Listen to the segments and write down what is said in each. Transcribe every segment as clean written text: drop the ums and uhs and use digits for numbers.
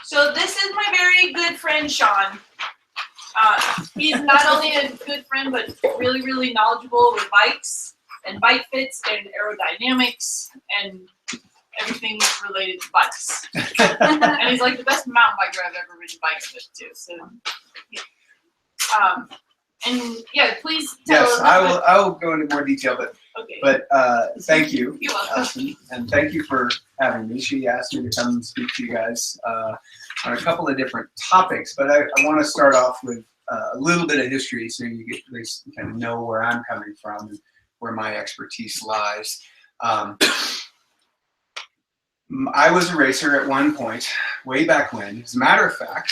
So this is my very good friend, Sean. He's not only a good friend, but really, really knowledgeable with bikes and bike fits and aerodynamics and everything related to bikes. And he's like the best mountain biker I've ever ridden bikes with too. So, yeah. And yeah, please tell us. Yes, I will go into more detail, but okay. But thank you, You're welcome. Allison, and thank you for having me. She asked me to come and speak to you guys on a couple of different topics, but I want to start off with a little bit of history so you get at least kind of know where I'm coming from and where my expertise lies. I was a racer at one point, way back when. As a matter of fact,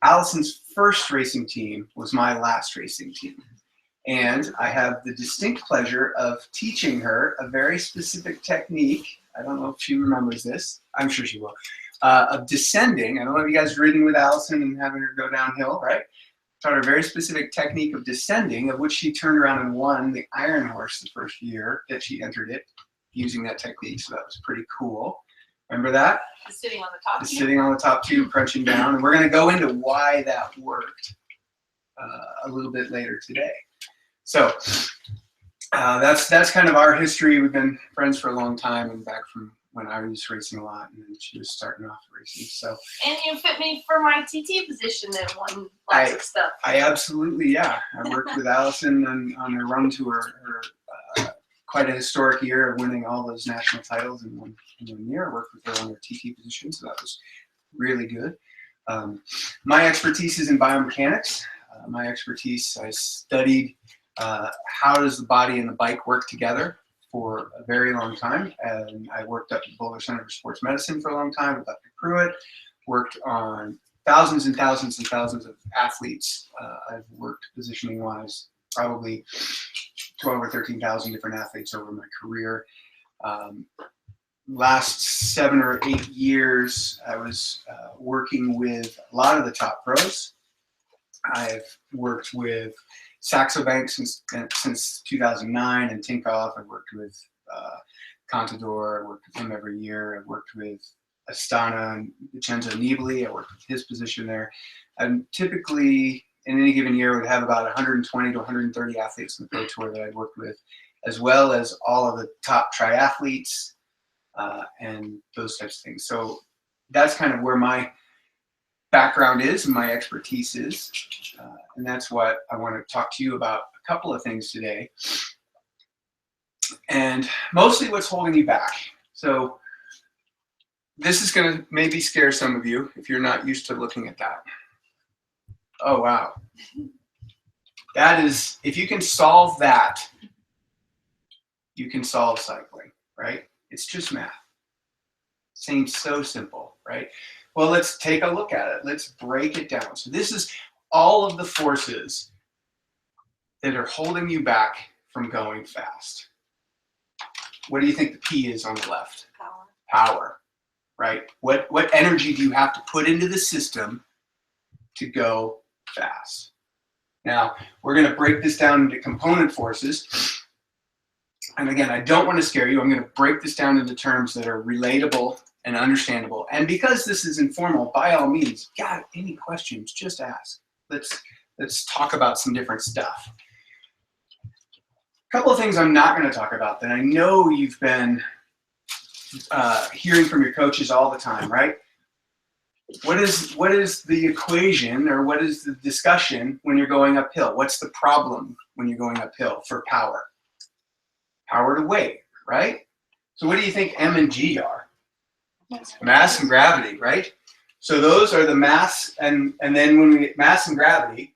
Allison's first racing team was my last racing team. And I have the distinct pleasure of teaching her a very specific technique. I don't know if she remembers this. I'm sure she will. Of descending. I don't know if you guys have ridden with Allison and having her go downhill, right? Taught her a very specific technique of descending, of which she turned around and won the Iron Horse the first year that she entered it using that technique. So that was pretty cool. Remember that? The sitting on the top The tube. sitting on the top tube, crunching down. And we're going to go into why that worked a little bit later today. So that's kind of our history. We've been friends for a long time, and back from when I was racing a lot, and then she was starting off racing. So. And you fit me for my TT position and won lots of stuff. I absolutely, yeah. I worked with Allison on her run to her quite a historic year of winning all those national titles in one year. I worked with her on her TT position, so that was really good. My expertise is in biomechanics. My expertise, I studied how does the body and the bike work together for a very long time. And I worked at the Boulder Center for Sports Medicine for a long time with Dr. Pruitt, worked on thousands and thousands and thousands of athletes. I've worked positioning-wise, probably 12 or 13,000 different athletes over my career. Last 7 or 8 years, I was working with a lot of the top pros. I've worked with Saxo Bank since 2009 and Tinkoff. I've worked with Contador. I worked with him every year. I've worked with Astana and Vincenzo Nibali. I worked with his position there. And typically, in any given year, would have about 120 to 130 athletes in the Pro Tour that I've worked with, as well as all of the top triathletes and those types of things. So that's kind of where my background is and my expertise is. And that's what I want to talk to you about a couple of things today. And mostly what's holding you back. So this is going to maybe scare some of you if you're not used to looking at that. Oh, wow. That is, if you can solve that, you can solve cycling, right? It's just math. Seems so simple, right? Well, let's take a look at it. Let's break it down. So this is all of the forces that are holding you back from going fast. What do you think the P is on the left? Power. Power, right? What energy do you have to put into the system to go fast? Now, we're going to break this down into component forces. And again, I don't want to scare you. I'm going to break this down into terms that are relatable and understandable. And because this is informal, by all means, God, any questions, just ask. Let's talk about some different stuff. A couple of things I'm not going to talk about that I know you've been hearing from your coaches all the time, right? What is the equation, or what is the discussion when you're going uphill? What's the problem when you're going uphill for power? Power to weight, right? So what do you think M and G are? Mass and gravity, right? So those are the mass, and then when we get mass and gravity,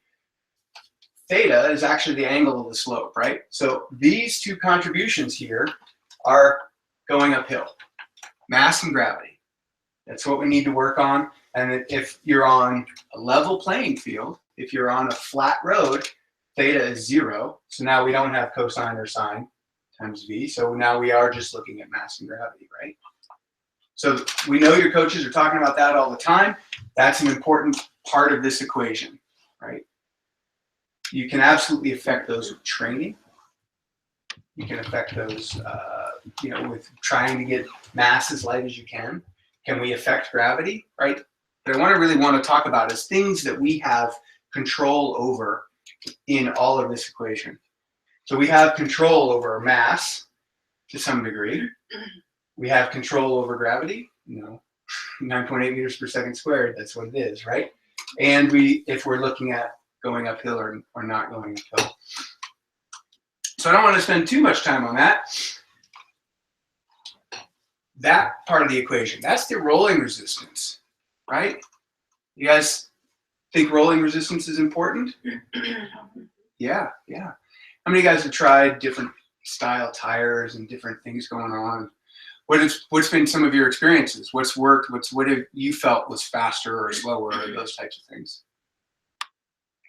theta is actually the angle of the slope, right? So these two contributions here are going uphill, mass and gravity. That's what we need to work on. And if you're on a level playing field, if you're on a flat road, theta is 0. So now we don't have cosine or sine times v. So now we are just looking at mass and gravity, right? So we know your coaches are talking about that all the time. That's an important part of this equation, right? You can absolutely affect those with training. You can affect those, with trying to get mass as light as you can. Can we affect gravity, right? But I really want to talk about is things that we have control over in all of this equation. So we have control over mass to some degree. We have control over gravity, 9.8 meters per second squared, that's what it is, right? And if we're looking at going uphill or not going uphill. So I don't want to spend too much time on that. That part of the equation, that's the rolling resistance, right? You guys think rolling resistance is important? Yeah. How many of you guys have tried different style tires and different things going on? What's been some of your experiences? What's worked? What have you felt was faster or slower or those types of things? I'm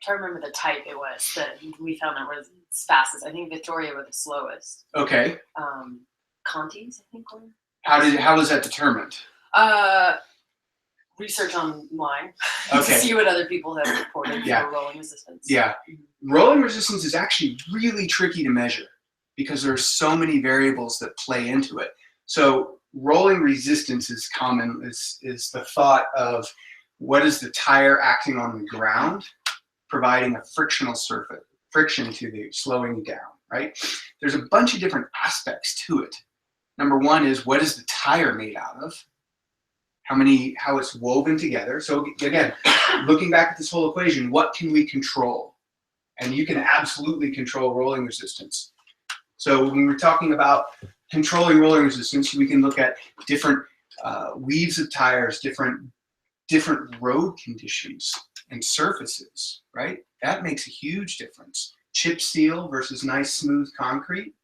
trying to remember the type it was that we found that was fastest. I think Victoria were the slowest. Okay. Conti's, I think, were. How was that determined? Research online Okay. to see what other people have reported Yeah. for rolling resistance. Yeah. Rolling resistance is actually really tricky to measure because there's so many variables that play into it. So rolling resistance is common, is the thought of what is the tire acting on the ground, providing a frictional surface, friction to the slowing you down, right? There's a bunch of different aspects to it. Number one is, what is the tire made out of? How it's woven together. So again, looking back at this whole equation, what can we control? And you can absolutely control rolling resistance. So when we're talking about controlling rolling resistance, we can look at different weaves of tires, different road conditions and surfaces, right? That makes a huge difference. Chip seal versus nice smooth concrete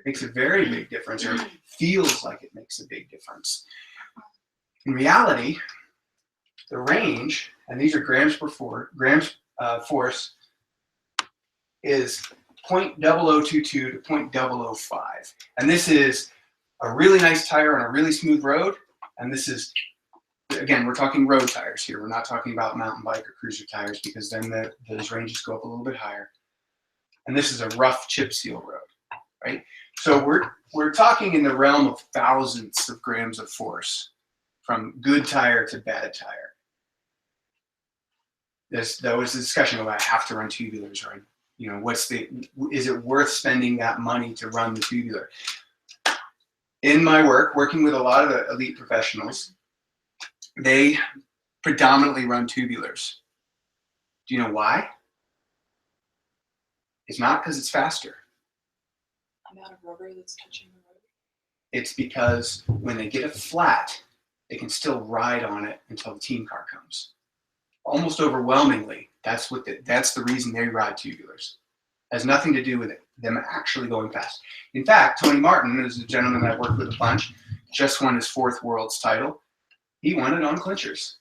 makes a very big difference, or feels like it makes a big difference. In reality, the range, and these are grams force, is 0.0022 to 0.005. And this is a really nice tire on a really smooth road. And this is, again, we're talking road tires here. We're not talking about mountain bike or cruiser tires because then those ranges go up a little bit higher. And this is a rough chip seal road, right? So we're talking in the realm of thousands of grams of force from good tire to bad tire. There was a discussion about I have to run tubulars, right? Is it worth spending that money to run the tubular? In my work, working with a lot of the elite professionals, they predominantly run tubulars. Do you know why? It's not because it's faster. Amount of rubber that's touching the road. It's because when they get it flat, they can still ride on it until the team car comes. Almost overwhelmingly, that's the reason they ride tubulars. It has nothing to do with them actually going fast. In fact, Tony Martin is a gentleman that I've worked with a bunch, just won his 4th world's title. He won it on clinchers.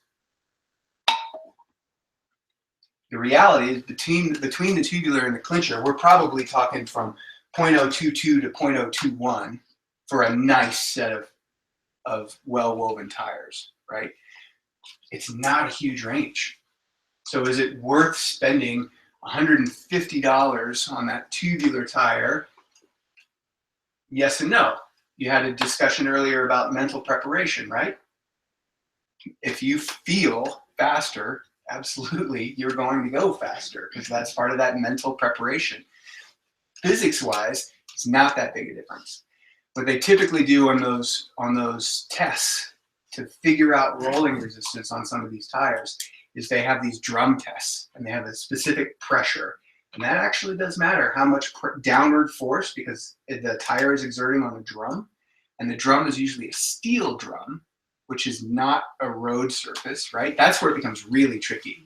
The reality is between the tubular and the clincher, we're probably talking from 0.022 to 0.021 for a nice set of well-woven tires, right? It's not a huge range. So is it worth spending $150 on that tubular tire? Yes and no. You had a discussion earlier about mental preparation, right? If you feel faster, absolutely, you're going to go faster because that's part of that mental preparation. Physics-wise, it's not that big a difference. What they typically do on those tests to figure out rolling resistance on some of these tires is they have these drum tests, and they have a specific pressure. And that actually does matter, how much downward force, because the tire is exerting on a drum, and the drum is usually a steel drum, which is not a road surface, right? That's where it becomes really tricky,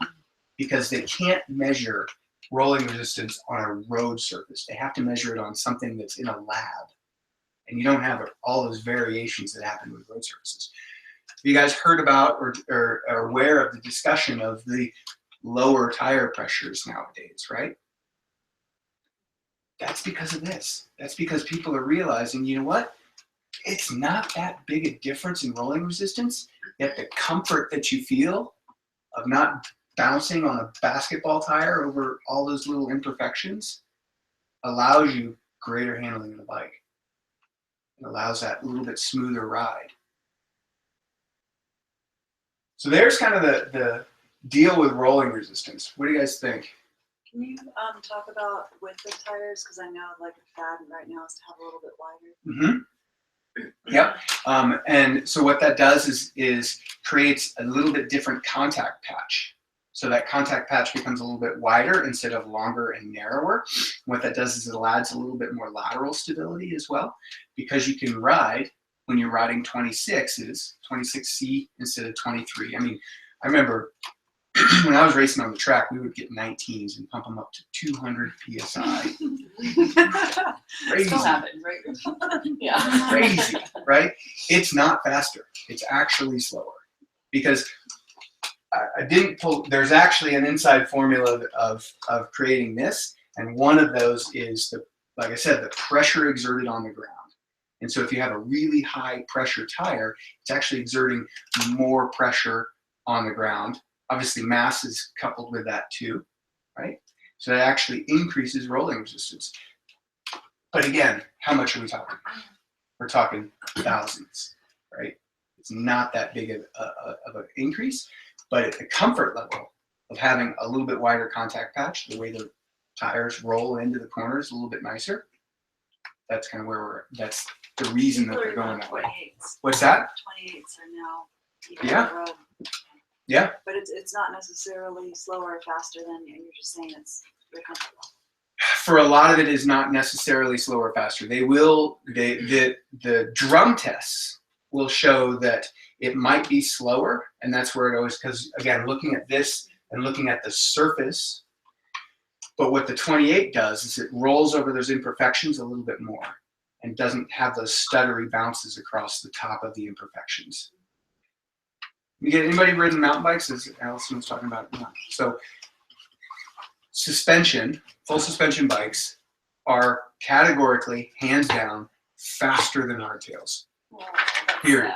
because they can't measure rolling resistance on a road surface. They have to measure it on something that's in a lab. And you don't have all those variations that happen with road surfaces. Have you guys heard about or are aware of the discussion of the lower tire pressures nowadays, right? That's because of this. That's because people are realizing, you know what? It's not that big a difference in rolling resistance, yet the comfort that you feel of not bouncing on a basketball tire over all those little imperfections allows you greater handling of the bike. It allows that little bit smoother ride. So there's kind of the deal with rolling resistance. What do you guys think? Can you talk about width of tires? Because I know like a fad right now is to have a little bit wider. Yep. And so what that does is creates a little bit different contact patch. So that contact patch becomes a little bit wider instead of longer and narrower. What that does is it adds a little bit more lateral stability as well, because you can ride when you're riding 26s, 26C instead of 23. I mean, I remember when I was racing on the track, we would get 19s and pump them up to 200 PSI. Crazy. Still happens, right? Yeah. Crazy, right? It's not faster. It's actually slower. Because I didn't pull, there's actually an inside formula of creating this. And one of those is, like I said, the pressure exerted on the ground. And so if you have a really high pressure tire, it's actually exerting more pressure on the ground. Obviously, mass is coupled with that too, right? So that actually increases rolling resistance. But again, how much are we talking? We're talking thousands, right? It's not that big of an increase, but at the comfort level of having a little bit wider contact patch, the way the tires roll into the corners a little bit nicer, that's kind of where that's the reason that they're going that way. 28s. What's that? 28s are now. Yeah. The road. Yeah. But it's not necessarily slower or faster than you're just saying it's very comfortable. For a lot of it is not necessarily slower or faster. The drum tests will show that it might be slower, and that's where it always, because again, looking at this and looking at the surface, but what the 28 does is it rolls over those imperfections a little bit more and doesn't have those stuttery bounces across the top of the imperfections. You get anybody ridden mountain bikes, as Allison was talking about? So suspension, full suspension bikes are categorically, hands down, faster than hardtails. Period.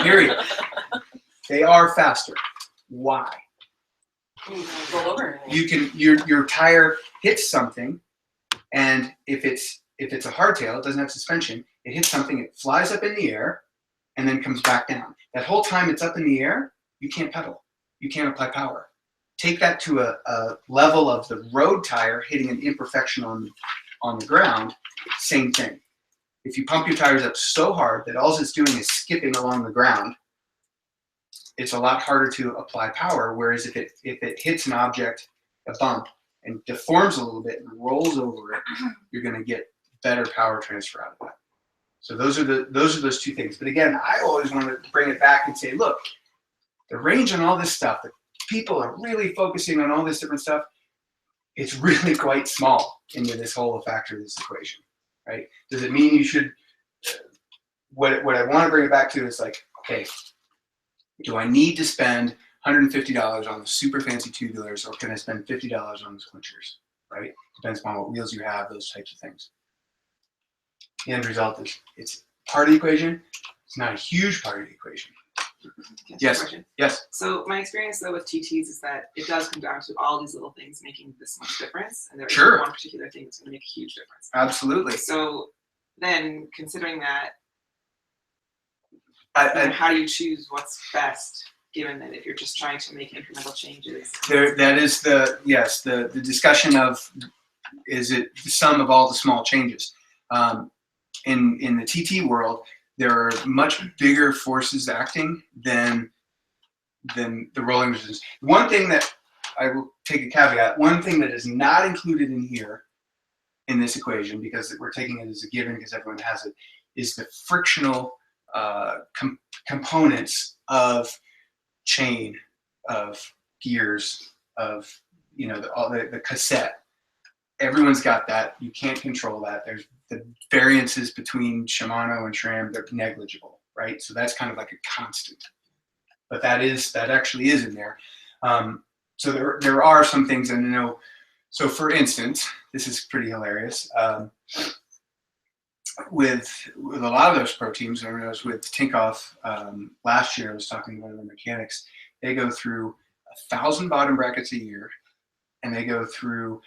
Period. They are faster. Why? Roll over. You can your tire hits something, and if it's a hardtail, it doesn't have suspension. It hits something, it flies up in the air, and then comes back down. That whole time it's up in the air, you can't pedal. You can't apply power. Take that to a level of the road tire hitting an imperfection on the ground, same thing. If you pump your tires up so hard that all it's doing is skipping along the ground, it's a lot harder to apply power. Whereas if it hits an object, a bump, and deforms a little bit and rolls over it, you're going to get better power transfer out of that. So those are those two things. But again, I always want to bring it back and say, look, the range on all this stuff, that people are really focusing on all this different stuff, it's really quite small into this whole factor of this equation, right? Does it mean you should, what I want to bring it back to is like, okay, do I need to spend $150 on the super fancy tubulars, or can I spend $50 on the quenchers, right? Depends upon what wheels you have, those types of things. The end result is it's part of the equation. It's not a huge part of the equation. Yes. Question. Yes. So my experience though with TTs is that it does come down to all these little things making this much difference, and there is Sure. one particular thing that's going to make a huge difference. Absolutely. So then, considering that, I, how do you choose what's best? Given that if you're just trying to make incremental changes, that is the discussion of, is it the sum of all the small changes? In the TT world, there are much bigger forces acting than the rolling resistance. One thing that I will take a caveat, one thing that is not included in here in this equation, because we're taking it as a given because everyone has it, is the frictional components of chain, of gears, of the cassette. Everyone's got that. You can't control that. There's the variances between Shimano and SRAM, they're negligible, right? So that's kind of like a constant. But that actually is in there. So there are some things, and you know. So for instance, this is pretty hilarious. With a lot of those pro teams, I was with Tinkoff last year. I was talking to one of the mechanics. They go through 1,000 bottom brackets a year, and they go through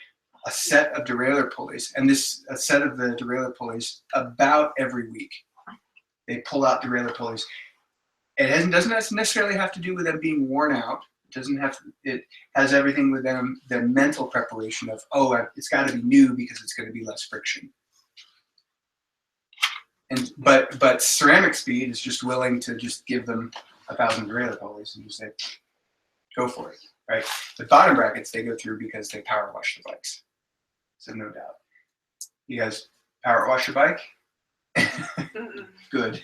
a set of derailleur pulleys, and a set of the derailleur pulleys about every week. They pull out derailleur pulleys. doesn't necessarily have to do with them being worn out. It has everything with them, the mental preparation of, it's got to be new because it's going to be less friction. But ceramic speed is just willing to just give them 1,000 derailleur pulleys and just say, go for it, right? The bottom brackets they go through because they power wash the bikes. So no doubt. You guys power wash your bike? Good.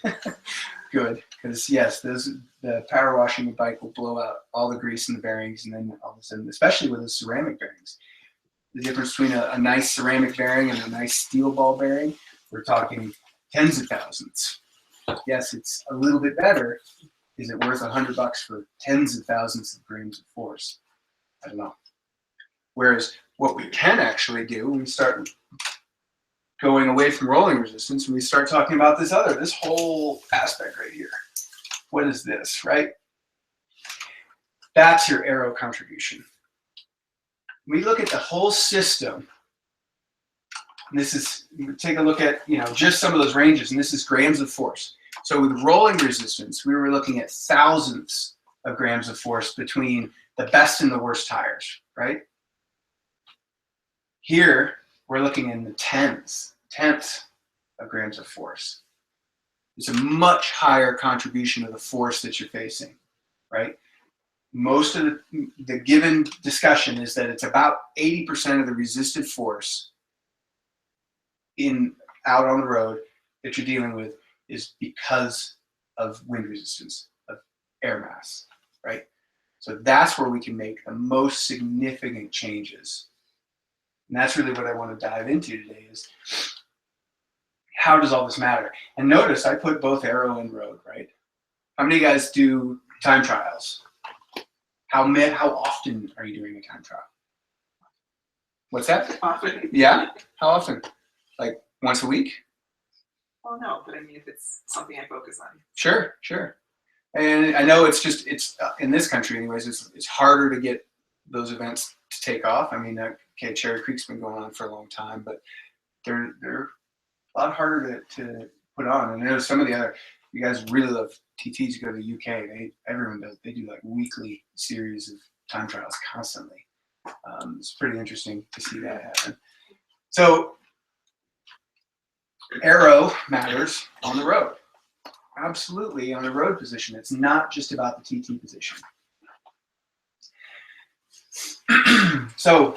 Good. Because yes, the power washing the bike will blow out all the grease in the bearings, and then all of a sudden, especially with the ceramic bearings, the difference between a nice ceramic bearing and a nice steel ball bearing, we're talking tens of thousands. Yes, it's a little bit better. Is it worth $100 for tens of thousands of grams of force? I don't know. Whereas what we can actually do when we start going away from rolling resistance, when we start talking about this whole aspect right here. What is this, right? That's your aero contribution. We look at the whole system. Take a look at, just some of those ranges, and this is grams of force. So with rolling resistance, we were looking at thousands of grams of force between the best and the worst tires, right? Here, we're looking in the tenths of grams of force. It's a much higher contribution of the force that you're facing, right? Most of the given discussion is that it's about 80% of the resistive force out on the road that you're dealing with is because of wind resistance, of air mass, right? So that's where we can make the most significant changes. And that's really what I want to dive into today is how does all this matter? And notice I put both aero and road, right? How many of you guys do time trials? How often are you doing a time trial? What's that? Often. Yeah? How often? Like once a week? Well, no, but I mean, if it's something I focus on. Sure. And I know it's in this country anyways, it's harder to get those events to take off. I mean, okay, Cherry Creek's been going on for a long time, but they're a lot harder to put on. And I know some of the other, you guys really love TTs, go to the UK. Everyone does. They do like weekly series of time trials constantly. It's pretty interesting to see that happen. So aero matters on the road. Absolutely on the road position. It's not just about the TT position. So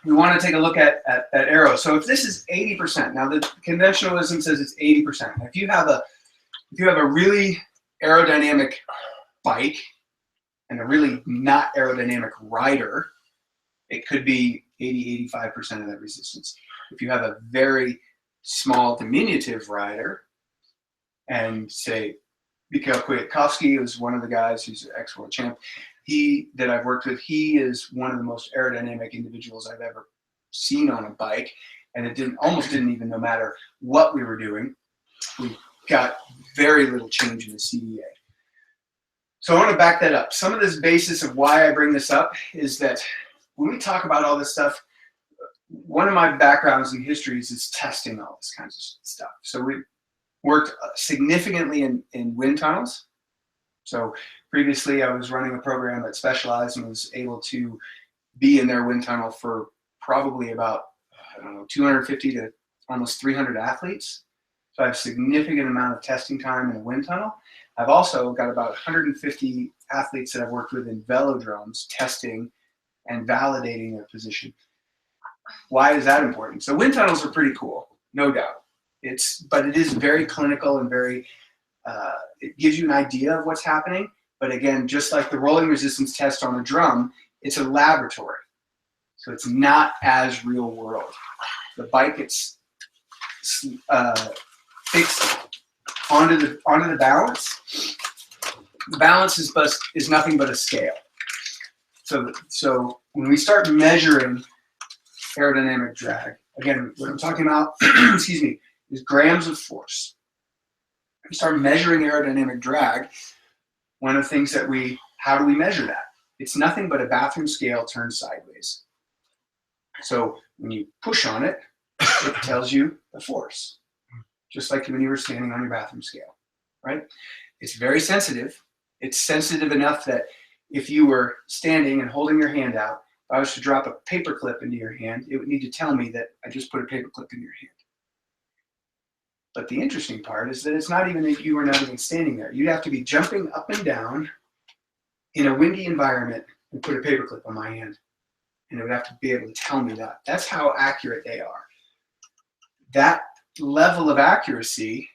we want to take a look at aero. So if this is 80%, now the conventionalism says it's 80%. If you have a really aerodynamic bike and a really not aerodynamic rider, it could be 80-85% of that resistance. If you have a very small diminutive rider, and say Mikhail Kwiatkowski is one of the guys who's an ex-world champ, that I've worked with, he is one of the most aerodynamic individuals I've ever seen on a bike, and it almost didn't even, no matter what we were doing, we got very little change in the CDA. So I want to back that up. Some of this basis of why I bring this up is that when we talk about all this stuff, one of my backgrounds and histories is testing all this kinds of stuff. So we worked significantly in wind tunnels. So previously I was running a program that specialized and was able to be in their wind tunnel for probably about, 250 to almost 300 athletes. So I have a significant amount of testing time in a wind tunnel. I've also got about 150 athletes that I've worked with in velodromes testing and validating their position. Why is that important? So wind tunnels are pretty cool, no doubt. But it is very clinical and very, it gives you an idea of what's happening. But again, just like the rolling resistance test on a drum, it's a laboratory. So it's not as real world. The bike gets fixed onto the balance. The balance is nothing but a scale. So when we start measuring aerodynamic drag, again, what I'm talking about, excuse me, is grams of force. We start measuring aerodynamic drag. One of the things how do we measure that? It's nothing but a bathroom scale turned sideways. So when you push on it, it tells you the force, just like when you were standing on your bathroom scale, right? It's very sensitive. It's sensitive enough that if you were standing and holding your hand out, if I was to drop a paper clip into your hand, it would need to tell me that I just put a paper clip in your hand. But the interesting part is that it's not even that you were not even standing there. You'd have to be jumping up and down in a windy environment and put a paper clip on my hand. And it would have to be able to tell me that. That's how accurate they are. That level of accuracy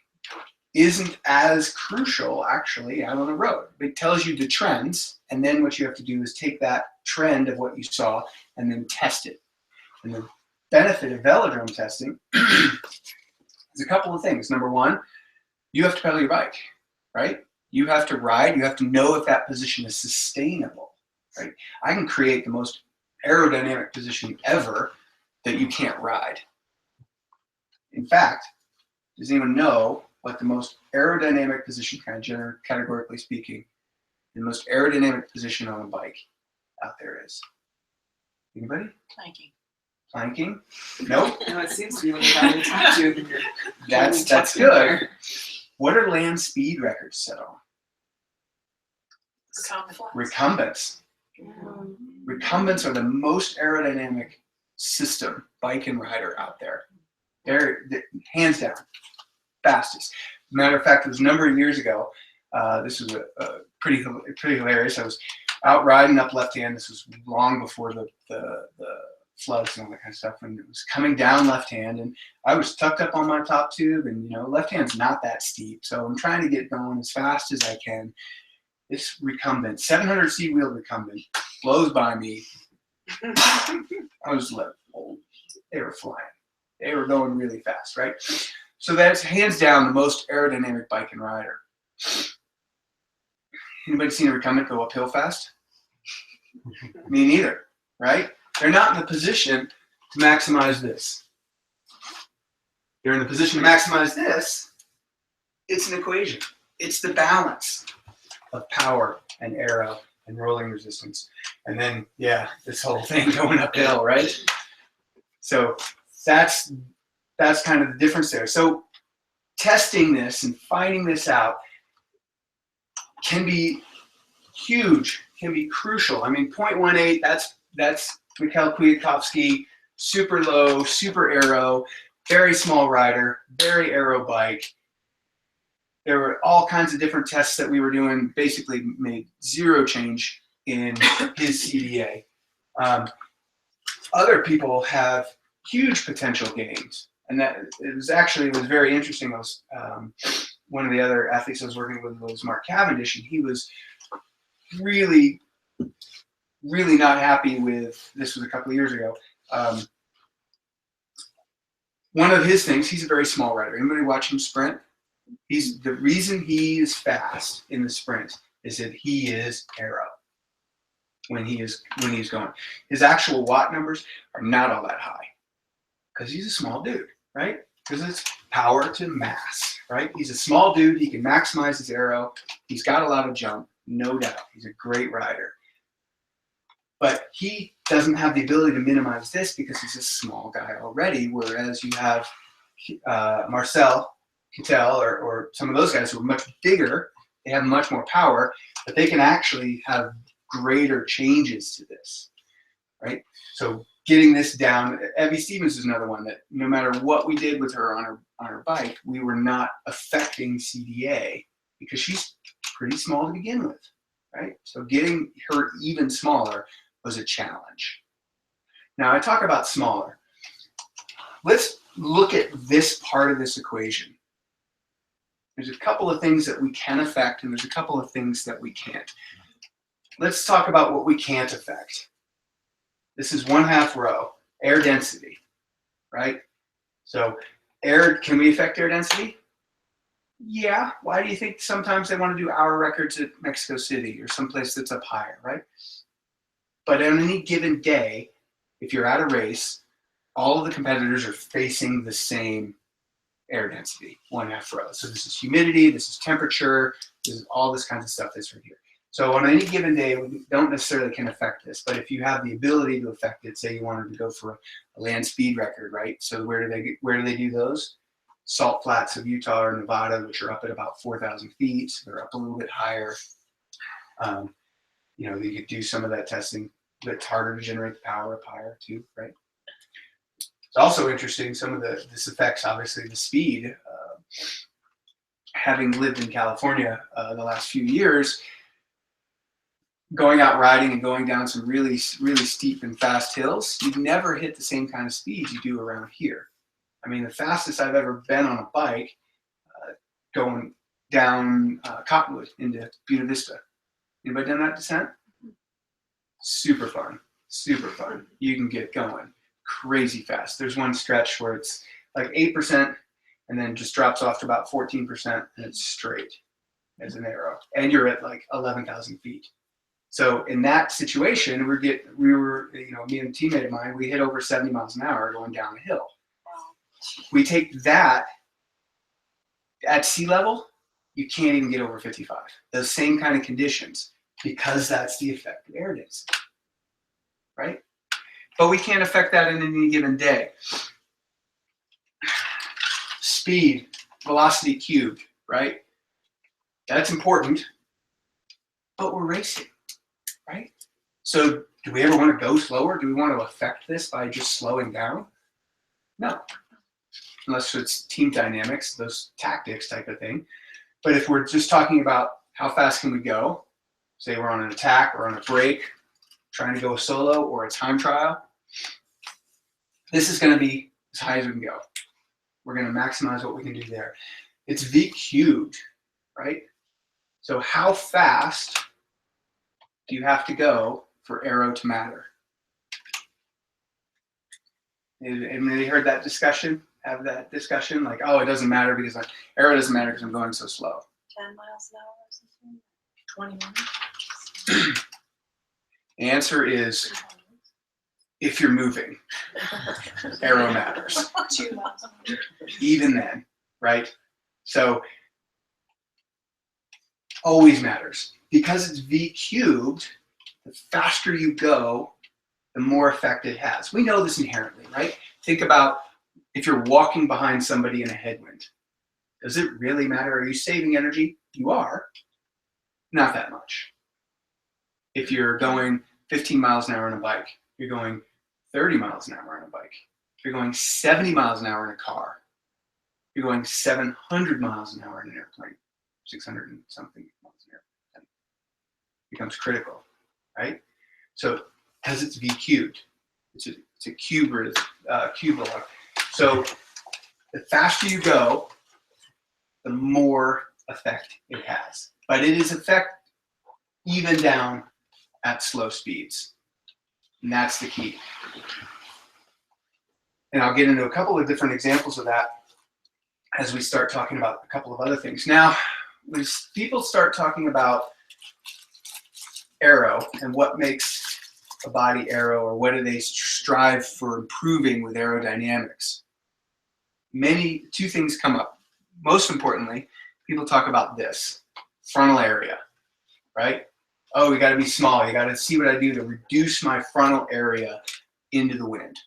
isn't as crucial actually out on the road. It tells you the trends, and then what you have to do is take that trend of what you saw and then test it. And the benefit of velodrome testing is a couple of things. Number one, you have to pedal your bike, right? You have to ride, you have to know if that position is sustainable, right? I can create the most aerodynamic position ever that you can't ride. In fact, does anyone know what the most aerodynamic position, categorically speaking, the most aerodynamic position on a bike out there is? Anybody? Planking. Planking? Nope. No, it seems to be when you're having to talk to you. Then you're That's good. What are land speed records set on? Recumbents. Recumbents are the most aerodynamic system, bike and rider out there. They're hands down fastest. Matter of fact, it was a number of years ago. This was a pretty hilarious. I was out riding up left hand. This was long before the floods and all that kind of stuff. And it was coming down left hand, and I was tucked up on my top tube, and left hand's not that steep, so I'm trying to get going as fast as I can. This recumbent, 700C wheel recumbent, blows by me. I was like, oh, they were flying. They were going really fast, right? So that's hands down the most aerodynamic bike and rider. Anybody seen a recumbent go uphill fast? Me neither, right? They're not in the position to maximize this. They're in the position to maximize this. It's an equation. It's the balance of power and aero and rolling resistance. And then, yeah, this whole thing going uphill, right? So that's kind of the difference there. So testing this and finding this out can be huge, can be crucial. I mean, 0.18, that's Mikhail Kwiatkowski, super low, super aero, very small rider, very aero bike. There were all kinds of different tests that we were doing, basically made zero change in his CDA. Other people have huge potential gains. And that it was very interesting. I was, one of the other athletes I was working with was Mark Cavendish, and he was really not happy with, this was a couple of years ago. One of his things, he's a very small rider. Anybody watch him sprint? The reason he is fast in the sprint is that he is aero when he's going. His actual watt numbers are not all that high because he's a small dude, right? Because it's power to mass, right? He's a small dude. He can maximize his aero. He's got a lot of jump, no doubt. He's a great rider. But he doesn't have the ability to minimize this because he's a small guy already, whereas you have Marcel Kittel or some of those guys who are much bigger. They have much more power, but they can actually have greater changes to this, right? So getting this down, Evie Stevens is another one that no matter what we did with her on her bike, we were not affecting CDA because she's pretty small to begin with, right? So getting her even smaller was a challenge. Now I talk about smaller. Let's look at this part of this equation. There's a couple of things that we can affect, and there's a couple of things that we can't. Let's talk about what we can't affect. This is 1/2 row, air density, right? So can we affect air density? Yeah. Why do you think sometimes they want to do hour records at Mexico City or someplace that's up higher, right? But on any given day, if you're at a race, all of the competitors are facing the same air density, 1/2 row. So this is humidity, this is temperature, this is all this kinds of stuff that's right here. So on any given day, we don't necessarily can affect this, but if you have the ability to affect it, say you wanted to go for a land speed record, right? So where do they do those? salt flats of Utah or Nevada, which are up at about 4,000 feet. So they're up a little bit higher. You know, you could do some of that testing, but it's harder to generate the power up higher too, right? It's also interesting, some of this affects obviously the speed. Having lived in California the last few years, going out riding and going down some really steep and fast hills, you never hit the same kind of speeds you do around here. I mean, the fastest I've ever been on a bike going down Cottonwood into Buena Vista. Anybody done that descent? Super fun, super fun. You can get going crazy fast. There's one stretch where it's like 8% and then just drops off to about 14% and it's straight as an arrow. And you're at like 11,000 feet. So in that situation, we were, you know, me and a teammate of mine, we hit over 70 miles an hour going down a hill. We take that at sea level, you can't even get over 55. Those same kind of conditions, because that's the effect of air density, right? But we can't affect that in any given day. Speed, velocity cubed, right? That's important, but we're racing, right? So do we ever want to go slower? Do we want to affect this by just slowing down? No, unless it's team dynamics, those tactics type of thing. But if we're just talking about how fast can we go, say we're on an attack or on a break, trying to go solo or a time trial, this is going to be as high as we can go. We're going to maximize what we can do there. It's V cubed, right? So how fast do you have to go for arrow to matter? Anybody heard that discussion? Have that discussion? Like, oh, it doesn't matter because arrow doesn't matter because I'm going so slow. 10 miles an hour or something? 21. The answer is, if you're moving, arrow matters. 2 miles an hour. Even then, right? So always matters. Because it's V cubed, the faster you go, the more effect it has. We know this inherently, right? Think about if you're walking behind somebody in a headwind. Does it really matter? Are you saving energy? You are. Not that much. If you're going 15 miles an hour on a bike, you're going 30 miles an hour on a bike. If you're going 70 miles an hour in a car, you're going 700 miles an hour in an airplane, 600 and something miles an hour. Becomes critical, right? So because it's V cubed, it's a cube log. So the faster you go, the more effect it has. But it is effect even down at slow speeds. And that's the key. And I'll get into a couple of different examples of that as we start talking about a couple of other things. Now, when people start talking about arrow and what makes a body arrow, or what do they strive for improving with aerodynamics, two things come up. Most importantly, people talk about this, frontal area, right? Oh, we got to be small. You got to see what I do to reduce my frontal area into the wind.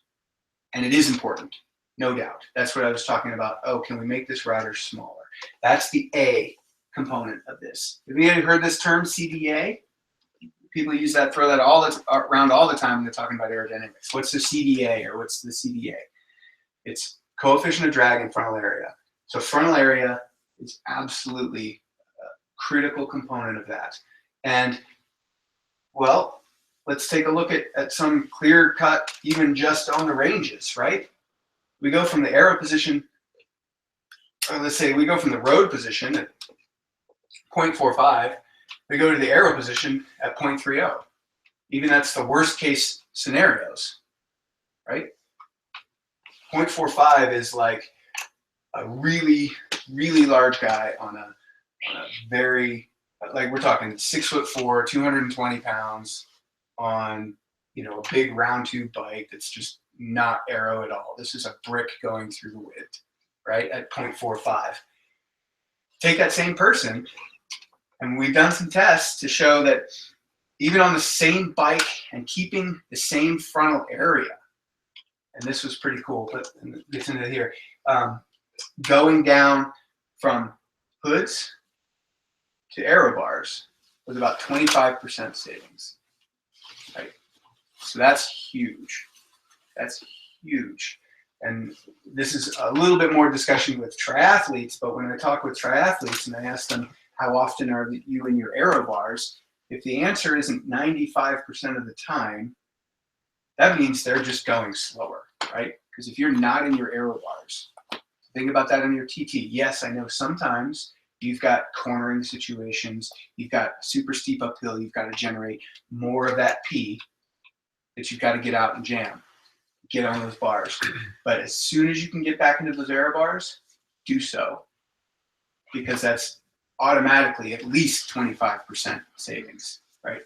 And it is important, no doubt. That's what I was talking about. Oh, can we make this rider smaller? That's the A component of this. Have you heard this term, CDA? People use that, throw that around all the time when they're talking about aerodynamics. What's the CDA, or what's the CDA? It's coefficient of drag in frontal area. So frontal area is absolutely a critical component of that. And, well, let's take a look at some clear cut, even just on the ranges, right? We go from the arrow position, or let's say we go from the road position at 0.45, we go to the arrow position at 0.30. Even that's the worst case scenarios, right? 0.45 is like a really, really large guy on a very, like we're talking 6'4", 220 pounds on, you know, a big round tube bike that's just not arrow at all. This is a brick going through the wind, right? At 0.45. Take that same person, and we've done some tests to show that even on the same bike and keeping the same frontal area, and this was pretty cool, but it gets into here. going down from hoods to aero bars was about 25% savings, right? So that's huge. That's huge. And this is a little bit more discussion with triathletes, but when I talk with triathletes and I ask them, how often are you in your aero bars? If the answer isn't 95% of the time, that means they're just going slower, right? Because if you're not in your aero bars, think about that on your TT. Yes, I know sometimes you've got cornering situations, you've got super steep uphill, you've got to generate more of that P that you've got to get out and jam, get on those bars. But as soon as you can get back into those aero bars, do so, because that's automatically at least 25% savings, right?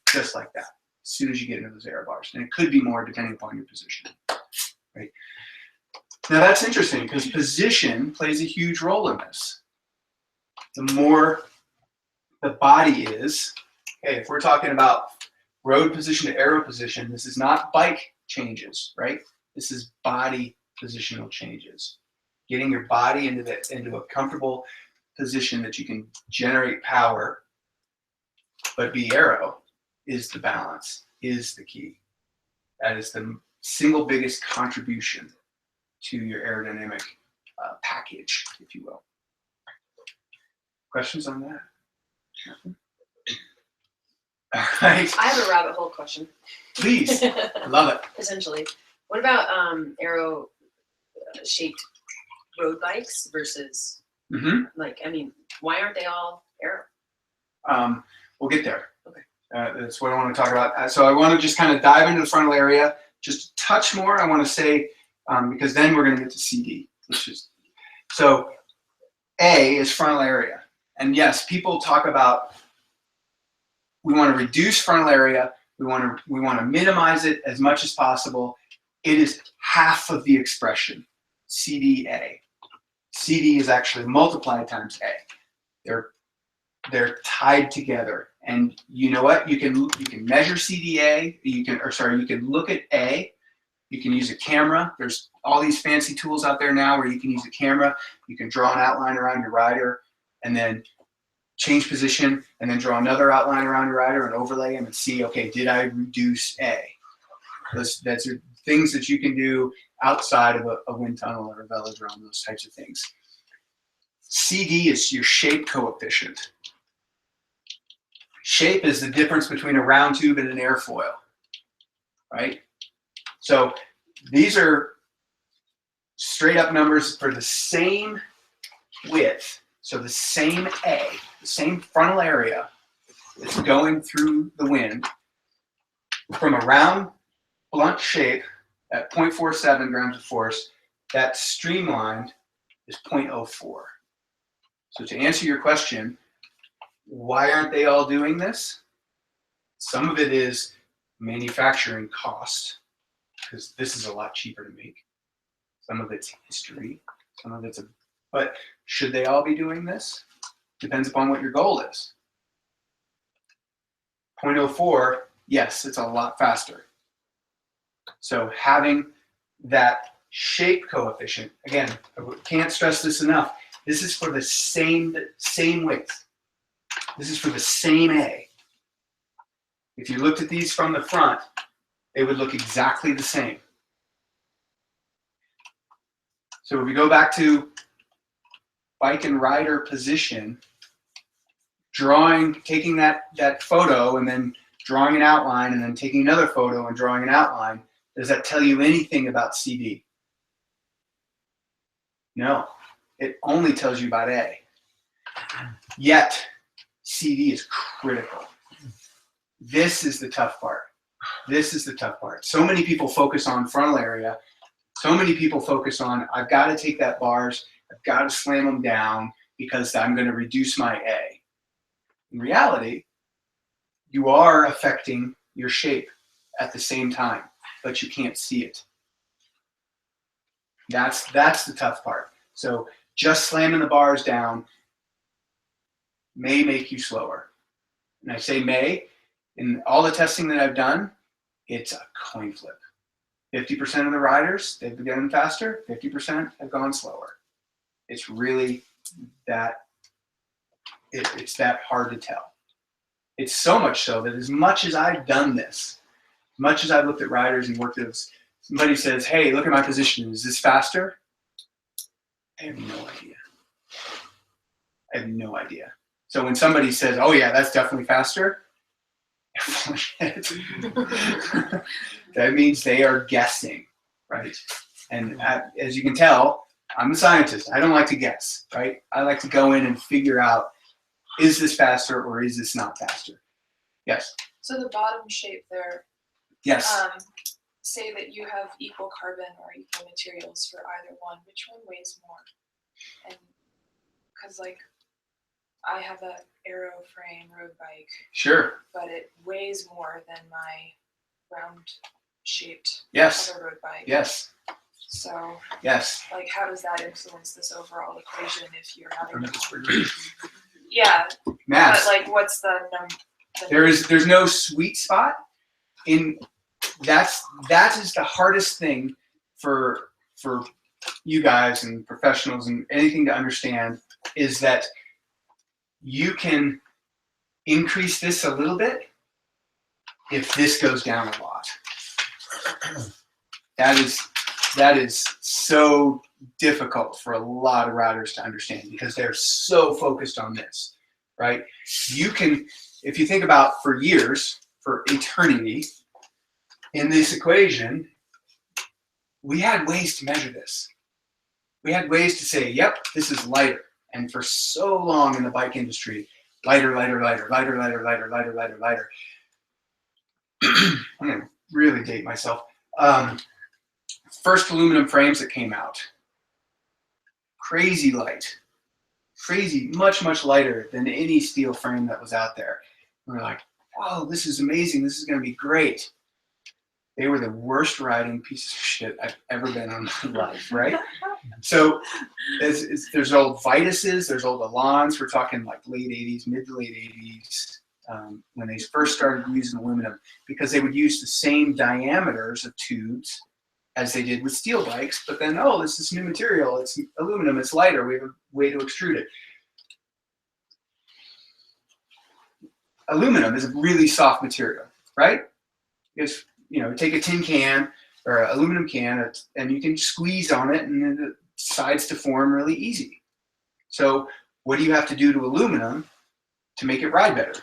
Just like that, as soon as you get into those aero bars. And it could be more depending upon your position, right? Now that's interesting because position plays a huge role in this. The more the body is, okay, if we're talking about road position to aero position, this is not bike changes, right? This is body positional changes. Getting your body into a comfortable position that you can generate power, but be aero is the balance, is the key. That is the single biggest contribution to your aerodynamic package, if you will. Questions on that? Nothing? All right. I have a rabbit hole question. Please. Love it. Essentially, what about arrow shaped road bikes versus like, I mean, why aren't they all arrow? We'll get there. Okay. That's what I want to talk about. So I want to just kind of dive into the frontal area, just a touch more. I want to say, because then we're going to get to CD. So A is frontal area. And yes, people talk about, we want to reduce frontal area. We want to minimize it as much as possible. It is half of the expression, CDA. CD is actually multiplied times A. They're tied together. And you know what? You can measure CDA. You can look at A. You can use a camera. There's all these fancy tools out there now where you can use a camera. You can draw an outline around your rider and then change position and then draw another outline around your rider and overlay them and see, okay, did I reduce A? That's things that you can do outside of a wind tunnel or a velodrome, those types of things. CD is your shape coefficient. Shape is the difference between a round tube and an airfoil, right? So these are straight up numbers for the same width. So the same A, the same frontal area that's going through the wind from a round blunt shape at 0.47 grams of force, that streamlined is 0.04. So to answer your question, why aren't they all doing this? Some of it is manufacturing cost, because this is a lot cheaper to make. Some of it's history, some of it's but should they all be doing this? Depends upon what your goal is. 0.04, yes, it's a lot faster. So having that shape coefficient, again, I can't stress this enough. This is for the same width. This is for the same A. If you looked at these from the front, they would look exactly the same. So if we go back to bike and rider position, taking that photo and then drawing an outline and then taking another photo and drawing an outline, does that tell you anything about CD? No, it only tells you about A. Yet, CD is critical. This is the tough part. This is the tough part. So many people focus on frontal area. So many people focus on, I've got to take that bars, I've got to slam them down because I'm going to reduce my A. In reality, you are affecting your shape at the same time, but you can't see it. That's the tough part. So just slamming the bars down may make you slower. And I say may, in all the testing that I've done, it's a coin flip. 50% of the riders, they've gotten faster, 50% have gone slower. It's really that, it's that hard to tell. It's so much so that as much as I've done this, as much as I've looked at riders and worked with, somebody says, hey, look at my position. Is this faster? I have no idea. I have no idea. So when somebody says, oh yeah, that's definitely faster, that means they are guessing, right? And as you can tell, I'm a scientist. I don't like to guess, right? I like to go in and figure out, is this faster or is this not faster? Yes. So the bottom shape there, Yes. say that you have equal carbon or equal materials for either one, which one weighs more? And because like I have a aero frame road bike, Sure. but it weighs more than my round shaped Yes. other road bike. Yes. So Yes. like how does that influence this overall equation if you're having Mass. yeah, but like what's the number? There's no sweet spot in that is the hardest thing for you guys and professionals and anything to understand, is that you can increase this a little bit if this goes down a lot. That is so difficult for a lot of riders to understand because they're so focused on this, right? You can, if you think about for years, for eternity, in this equation, we had ways to measure this. We had ways to say, yep, this is lighter. And for so long in the bike industry, lighter, lighter, lighter, lighter, lighter, lighter, lighter, lighter, lighter. I'm gonna really date myself. First aluminum frames that came out, crazy light, crazy, much, much lighter than any steel frame that was out there. We were like, whoa, this is amazing. This is gonna be great. They were the worst riding pieces of shit I've ever been in my life, right? So there's old Vituses, there's old Alans. We're talking like late 80s, mid to late 80s, when they first started using aluminum, because they would use the same diameters of tubes as they did with steel bikes, but then, oh, this is new material, it's aluminum, it's lighter, we have a way to extrude it. Aluminum is a really soft material, right? It's, you know, take a tin can or an aluminum can and you can squeeze on it and then the sides deform really easy. So what do you have to do to aluminum to make it ride better?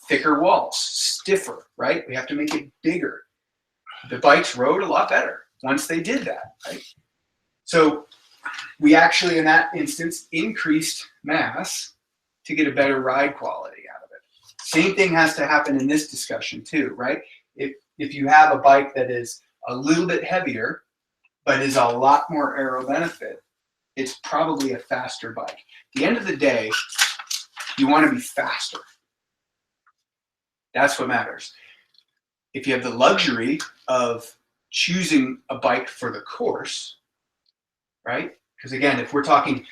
Thicker walls, stiffer, right? We have to make it bigger. The bikes rode a lot better once they did that, right? So we actually, in that instance, increased mass to get a better ride quality out of it. Same thing has to happen in this discussion too, right? If you have a bike that is a little bit heavier, but is a lot more aero benefit, it's probably a faster bike. At the end of the day, you want to be faster. That's what matters. If you have the luxury of choosing a bike for the course, right? Because again, if we're talking,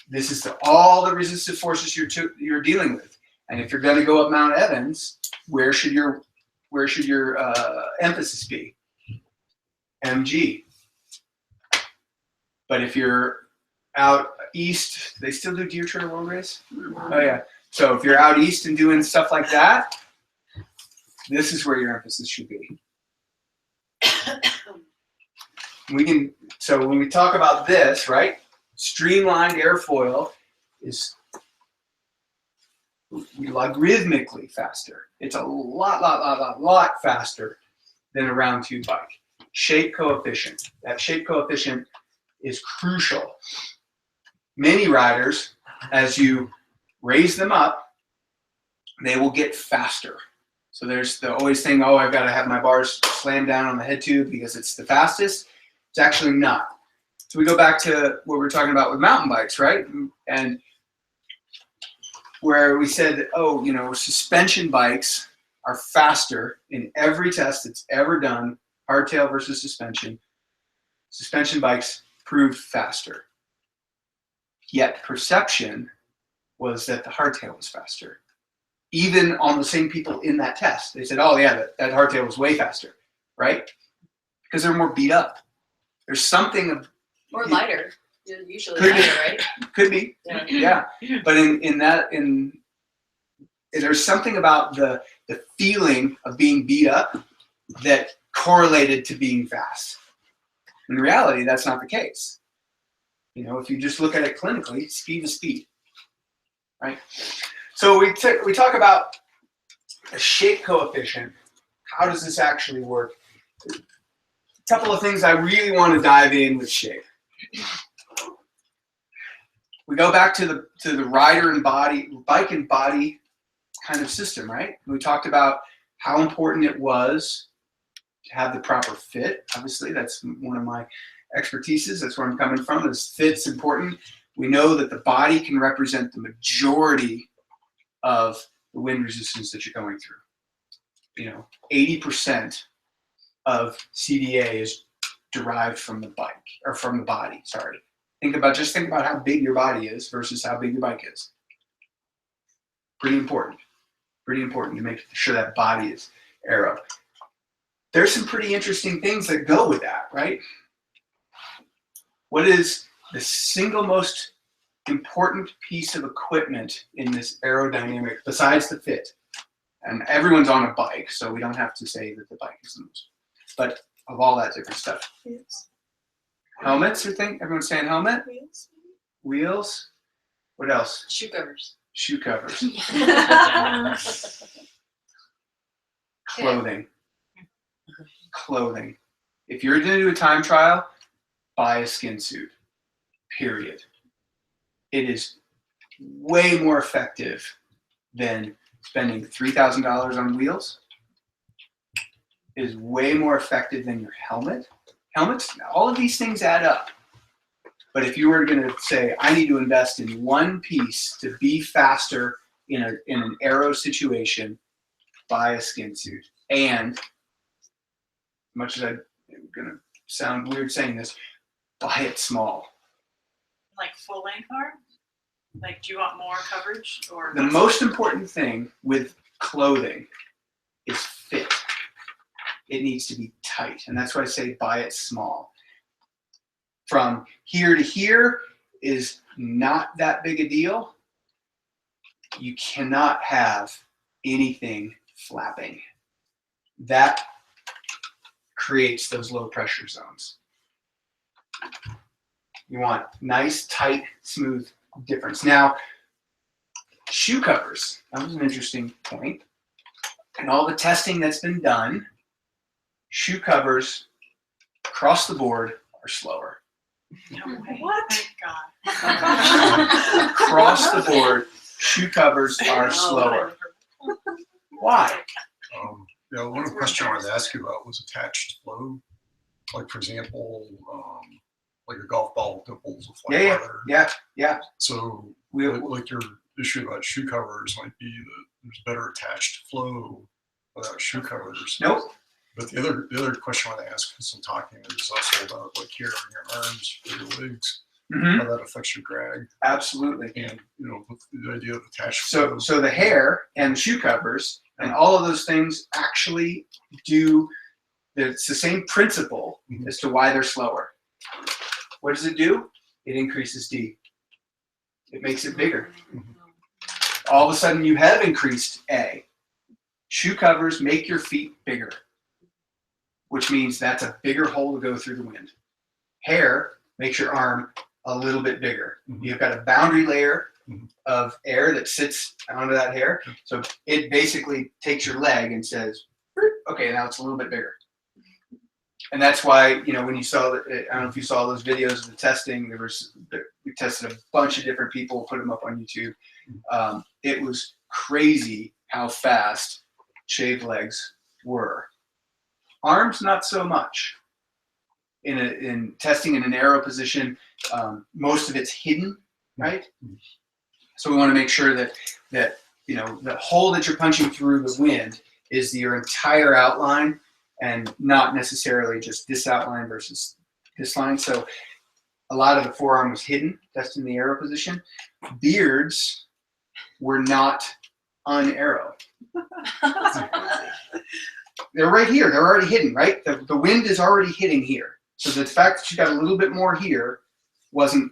this is all the resistive forces you're dealing with. And if you're going to go up Mount Evans, where should your emphasis be? MG. But if you're out east, they still do Deer Trail Road Race? Oh yeah. So if you're out east and doing stuff like that, this is where your emphasis should be. So when we talk about this, right? Streamlined airfoil is logarithmically faster. It's a lot faster than a round tube bike. Shape coefficient. That shape coefficient is crucial. Many riders, as you raise them up, they will get faster. So there's the always thing, oh, I've got to have my bars slammed down on the head tube because it's the fastest. It's actually not. So we go back to what we were talking about with mountain bikes, right? And where we said that, oh, you know, suspension bikes are faster in every test that's ever done, hardtail versus suspension. Suspension bikes proved faster. Yet perception was that the hardtail was faster. Even on the same people in that test. They said, oh yeah, that hardtail was way faster, right? Because they're more beat up. There's something of... Or lighter. Usually, Could be. right? Could be. Yeah. Yeah. But there's something about the feeling of being beat up that correlated to being fast. In reality, that's not the case. You know, if you just look at it clinically, speed is speed, right? So we talk about a shape coefficient. How does this actually work? A couple of things I really want to dive in with shape. We go back to the rider and bike and body kind of system, right? We talked about how important it was to have the proper fit. Obviously, that's one of my expertises. That's where I'm coming from. Is fit's important. We know that the body can represent the majority of the wind resistance that you're going through. You know, 80% of CDA is derived from the bike or from the body. Sorry. Think about how big your body is versus how big your bike is. Pretty important. Pretty important to make sure that body is aero. There's some pretty interesting things that go with that, right? What is the single most important piece of equipment in this aerodynamic, besides the fit? And everyone's on a bike, so we don't have to say that the bike is the most. But of all that different stuff. Helmets, you think? Everyone's saying helmet? Wheels. What else? Shoe covers. Shoe covers. Clothing. Clothing. If you're going to do a time trial, buy a skin suit. Period. It is way more effective than spending $3,000 on wheels. It is way more effective than your helmet. Helmets, all of these things add up. But if you were going to say, I need to invest in one piece to be faster in an aero situation, buy a skin suit. And much as I'm going to sound weird saying this, buy it small. Like full length arm? Like, do you want more coverage or? The most important thing with clothing is fit. It needs to be tight. And that's why I say buy it small. From here to here is not that big a deal. You cannot have anything flapping. That creates those low pressure zones. You want nice, tight, smooth difference. Now, shoe covers. That was an interesting point. And all the testing that's been done, shoe covers across the board are slower. No way. What? Thank God. Across the board, shoe covers are slower. Why? One question I wanted to ask you about was attached flow. Like, for example, like a golf ball with dimples of flat leather. Yeah. So, like your issue about shoe covers might be that there's better attached flow without shoe covers. Nope. But the other question I want to ask, because I'm talking, is also about like here on your arms or your legs, how that affects your drag. Absolutely. And with the idea of attached So flow. the hair and the shoe covers and all of those things actually do. It's the same principle as to why they're slower. What does it do? It increases D. It makes it bigger. All of a sudden, you have increased A. Shoe covers make your feet bigger, which means that's a bigger hole to go through the wind. Hair makes your arm a little bit bigger. You've got a boundary layer of air that sits onto that hair. So it basically takes your leg and says, okay, now it's a little bit bigger. And that's why, when you saw I don't know if you saw those videos of the testing, we tested a bunch of different people, put them up on YouTube. It was crazy how fast shaved legs were. Arms, not so much. In testing in an aero position, most of it's hidden, right? So we want to make sure that the hole that you're punching through the wind is your entire outline and not necessarily just this outline versus this line. So a lot of the forearm was hidden, just in the aero position. Beards were not un-aero. They're right here. They're already hidden, right? The wind is already hitting here. So the fact that you got a little bit more here wasn't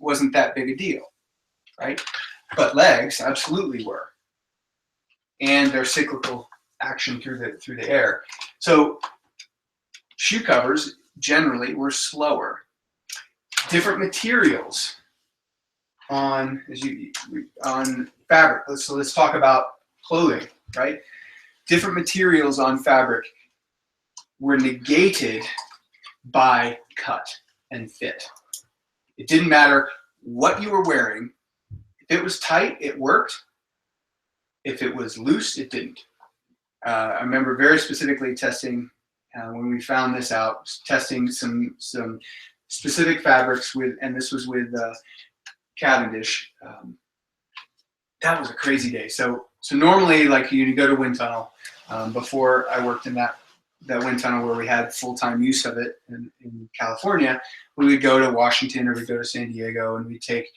wasn't that big a deal, right? But legs absolutely were, and their cyclical action through the air. So shoe covers generally were slower. Different materials on fabric. Let's talk about clothing, right? Different materials on fabric were negated by cut and fit. It didn't matter what you were wearing. If it was tight, it worked. If it was loose, it didn't. I remember very specifically testing, when we found this out, testing some specific fabrics with, and this was with Cavendish. That was a crazy day. So normally, like you go to wind tunnel. Before I worked in that wind tunnel where we had full-time use of it in California, we would go to Washington or we'd go to San Diego, and we'd take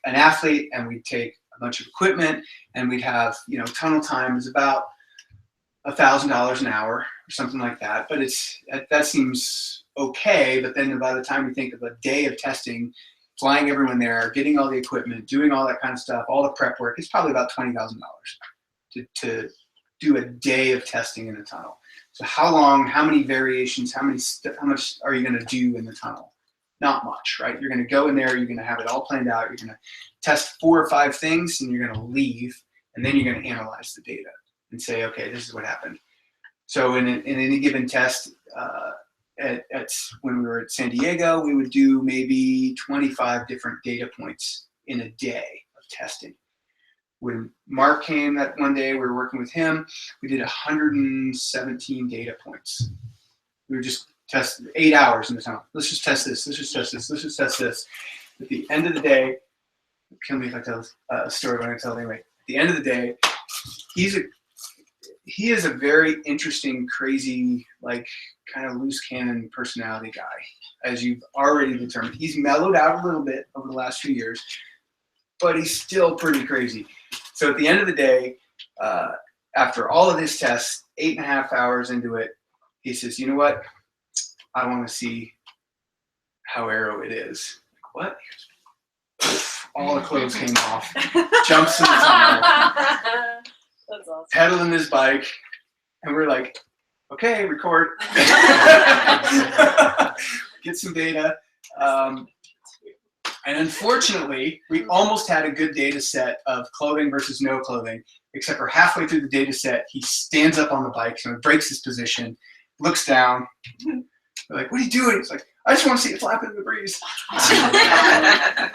an athlete and we'd take a bunch of equipment, and we'd have, tunnel time is about $1,000 an hour or something like that. But that seems okay. But then by the time we think of a day of testing, flying everyone there, getting all the equipment, doing all that kind of stuff, all the prep work, it's probably about $20,000 to do a day of testing in a tunnel. So how long, how many variations, how much are you going to do in the tunnel? Not much, right? You're going to go in there, you're going to have it all planned out, you're going to test 4 or 5 things, and you're going to leave, and then you're going to analyze the data and say, okay, this is what happened. So in any given test, when we were at San Diego, we would do maybe 25 different data points in a day of testing. When Mark came that one day, we were working with him, we did 117 data points. We would just test 8 hours in the tunnel. Let's just test this, let's just test this, let's just test this. At the end of the day, kill me if I tell a story when I tell it anyway. At the end of the day, he is a very interesting, crazy, like kind of loose cannon personality guy, as you've already determined. He's mellowed out a little bit over the last few years, but he's still pretty crazy. So at the end of the day, after all of his tests, 8.5 hours into it, he says, you know what? I want to see how aero it is. Like, what? All the clothes came off. Jumps in the tunnel. That's awesome. Pedaling his bike. And we're like, okay, record. Get some data. And unfortunately, we almost had a good data set of clothing versus no clothing, except for halfway through the data set, he stands up on the bike, so it breaks his position, looks down. We're like, what are you doing? He's like, I just want to see it flap in the breeze.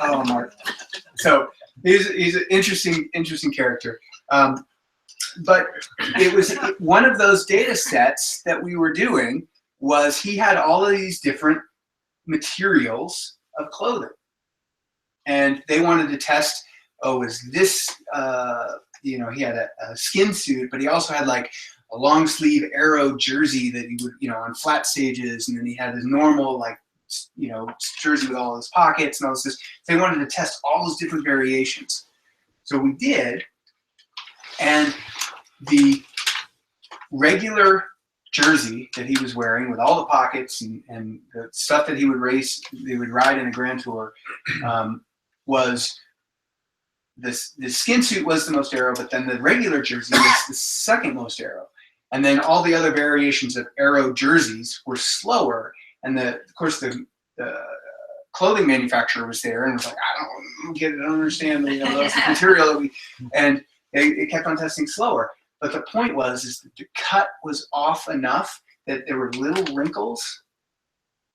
Oh, Mark. So he's an interesting character. But it was one of those data sets that we were doing was he had all of these different materials of clothing. And they wanted to test, is this, he had a skin suit, but he also had like a long sleeve aero jersey that he would, on flat stages. And then he had his normal, like, jersey with all his pockets and all this. They wanted to test all those different variations. So we did. And the regular jersey that he was wearing with all the pockets and the stuff that he would ride in a Grand Tour, was the skin suit was the most aero, but then the regular jersey was the second most aero. And then all the other variations of aero jerseys were slower. And of course the clothing manufacturer was there and was like, I don't get it, I don't understand that's the material that and it kept on testing slower. But the point was that the cut was off enough that there were little wrinkles,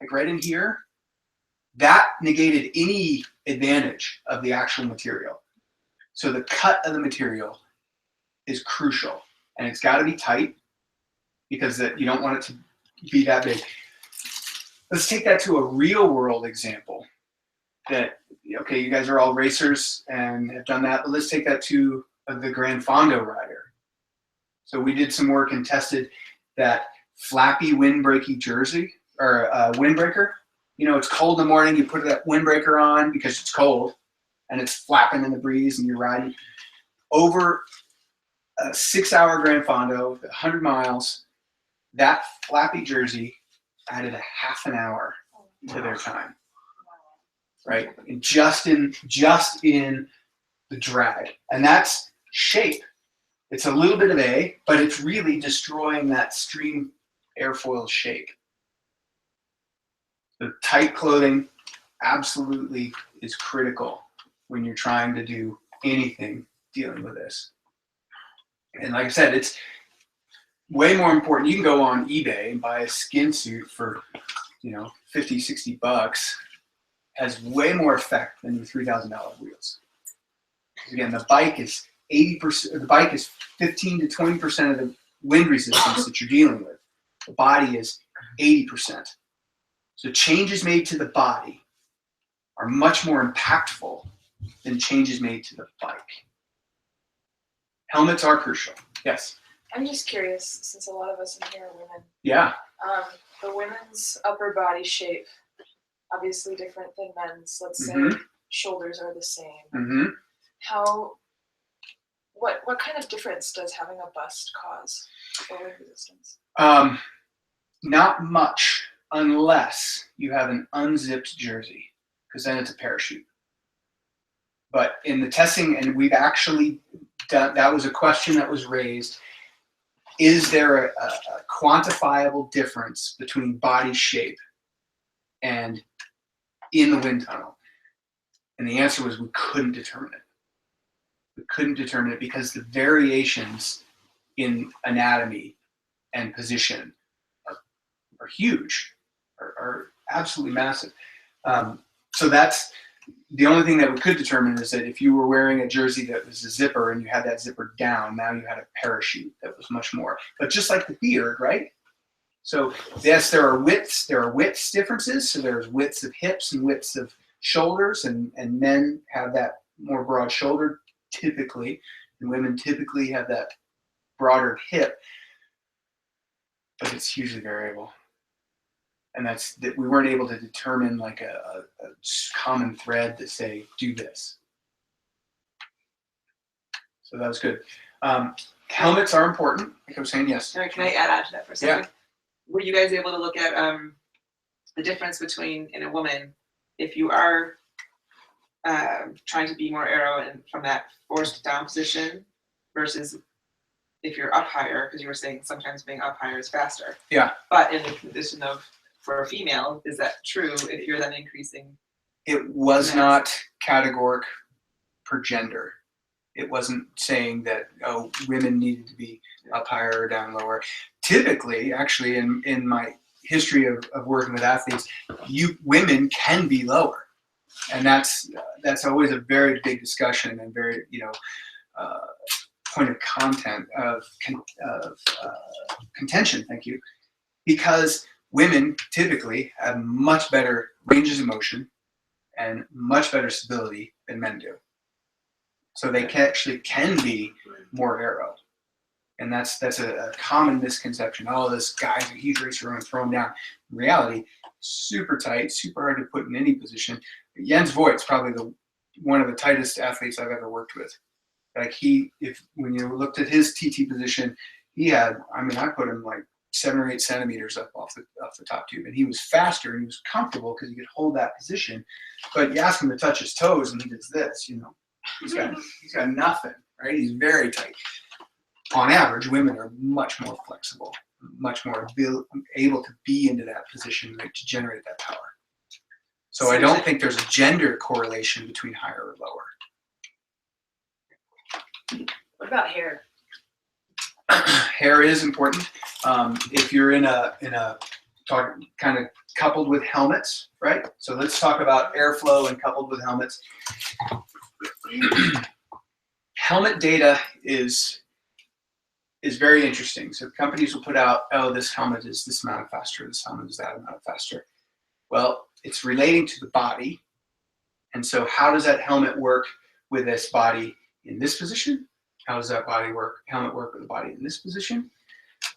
like right in here, that negated any advantage of the actual material. So the cut of the material is crucial, and it's got to be tight because you don't want it to be that big. Let's take that to a real world example. That, okay, you guys are all racers and have done that, but let's take that to the Gran Fondo rider. So we did some work and tested that flappy windbreaky jersey or windbreaker. It's cold in the morning, you put that windbreaker on because it's cold and it's flapping in the breeze and you're riding. Over a 6-hour Gran Fondo, 100 miles, that flappy jersey added a half an hour to their time. right? And just in the drag, and that's shape. It's a little bit of A, but it's really destroying that stream airfoil shape. The tight clothing absolutely is critical when you're trying to do anything dealing with this. And like I said, it's way more important. You can go on eBay and buy a skin suit for, 50, 60 bucks. Has way more effect than the $3,000 wheels. Because again, the bike is 80%. The bike is 15 to 20% of the wind resistance that you're dealing with. The body is 80%. So changes made to the body are much more impactful than changes made to the bike. Helmets are crucial. Yes. I'm just curious, since a lot of us in here are women. Yeah. The women's upper body shape, obviously different than men's. Let's say shoulders are the same. Mm-hmm. What kind of difference does having a bust cause for wind resistance? Not much, unless you have an unzipped jersey, because then it's a parachute. But in the testing, and we've actually done, that was a question that was raised. Is there a quantifiable difference between body shape and in the wind tunnel? And the answer was we couldn't determine it. We couldn't determine it because the variations in anatomy and position are huge, are absolutely massive. So that's the only thing that we could determine, is that if you were wearing a jersey that was a zipper and you had that zipper down, now you had a parachute that was much more. But just like the beard, right? So yes, there are widths differences. So there's widths of hips and widths of shoulders, and men have that more broad shoulder typically, and women typically have that broader hip, but it's hugely variable. And that's that we weren't able to determine like a common thread to say, do this. So that was good. Helmets are important. Like I was saying, yes. Sorry, can I add on to that for a second? Were you guys able to look at the difference between, in a woman, if you are trying to be more aero and from that forced down position versus if you're up higher, because you were saying sometimes being up higher is faster. Yeah. But in the condition of, for a female, is that true if you're then increasing? It was not categoric per gender. It wasn't saying that, women needed to be up higher or down lower. Typically, actually, in my history of working with athletes, women can be lower. And that's always a very big discussion and very, point of content of contention, thank you, because women typically have much better ranges of motion and much better stability than men do. So they can be more aero. And that's a common misconception. Oh, this guy's a huge racer, we're going to throw him down. In reality, super tight, super hard to put in any position. Jens Voigt's probably one of the tightest athletes I've ever worked with. Like when you looked at his TT position, he had, I put him like 7 or 8 centimeters up off the top tube, and he was faster and he was comfortable because he could hold that position. But you ask him to touch his toes and he does this, he's got nothing, right? He's very tight. On average, women are much more flexible, much more able to be into that position, right, to generate that power. So I don't think there's a gender correlation between higher or lower. What about hair? Hair is important. If you're in a talk kind of coupled with helmets, right? So let's talk about airflow and coupled with helmets. Helmet data is very interesting. So companies will put out, this helmet is this amount faster, this helmet is that amount faster. Well, it's relating to the body. And so how does that helmet work with this body in this position? How does that helmet work with the body in this position?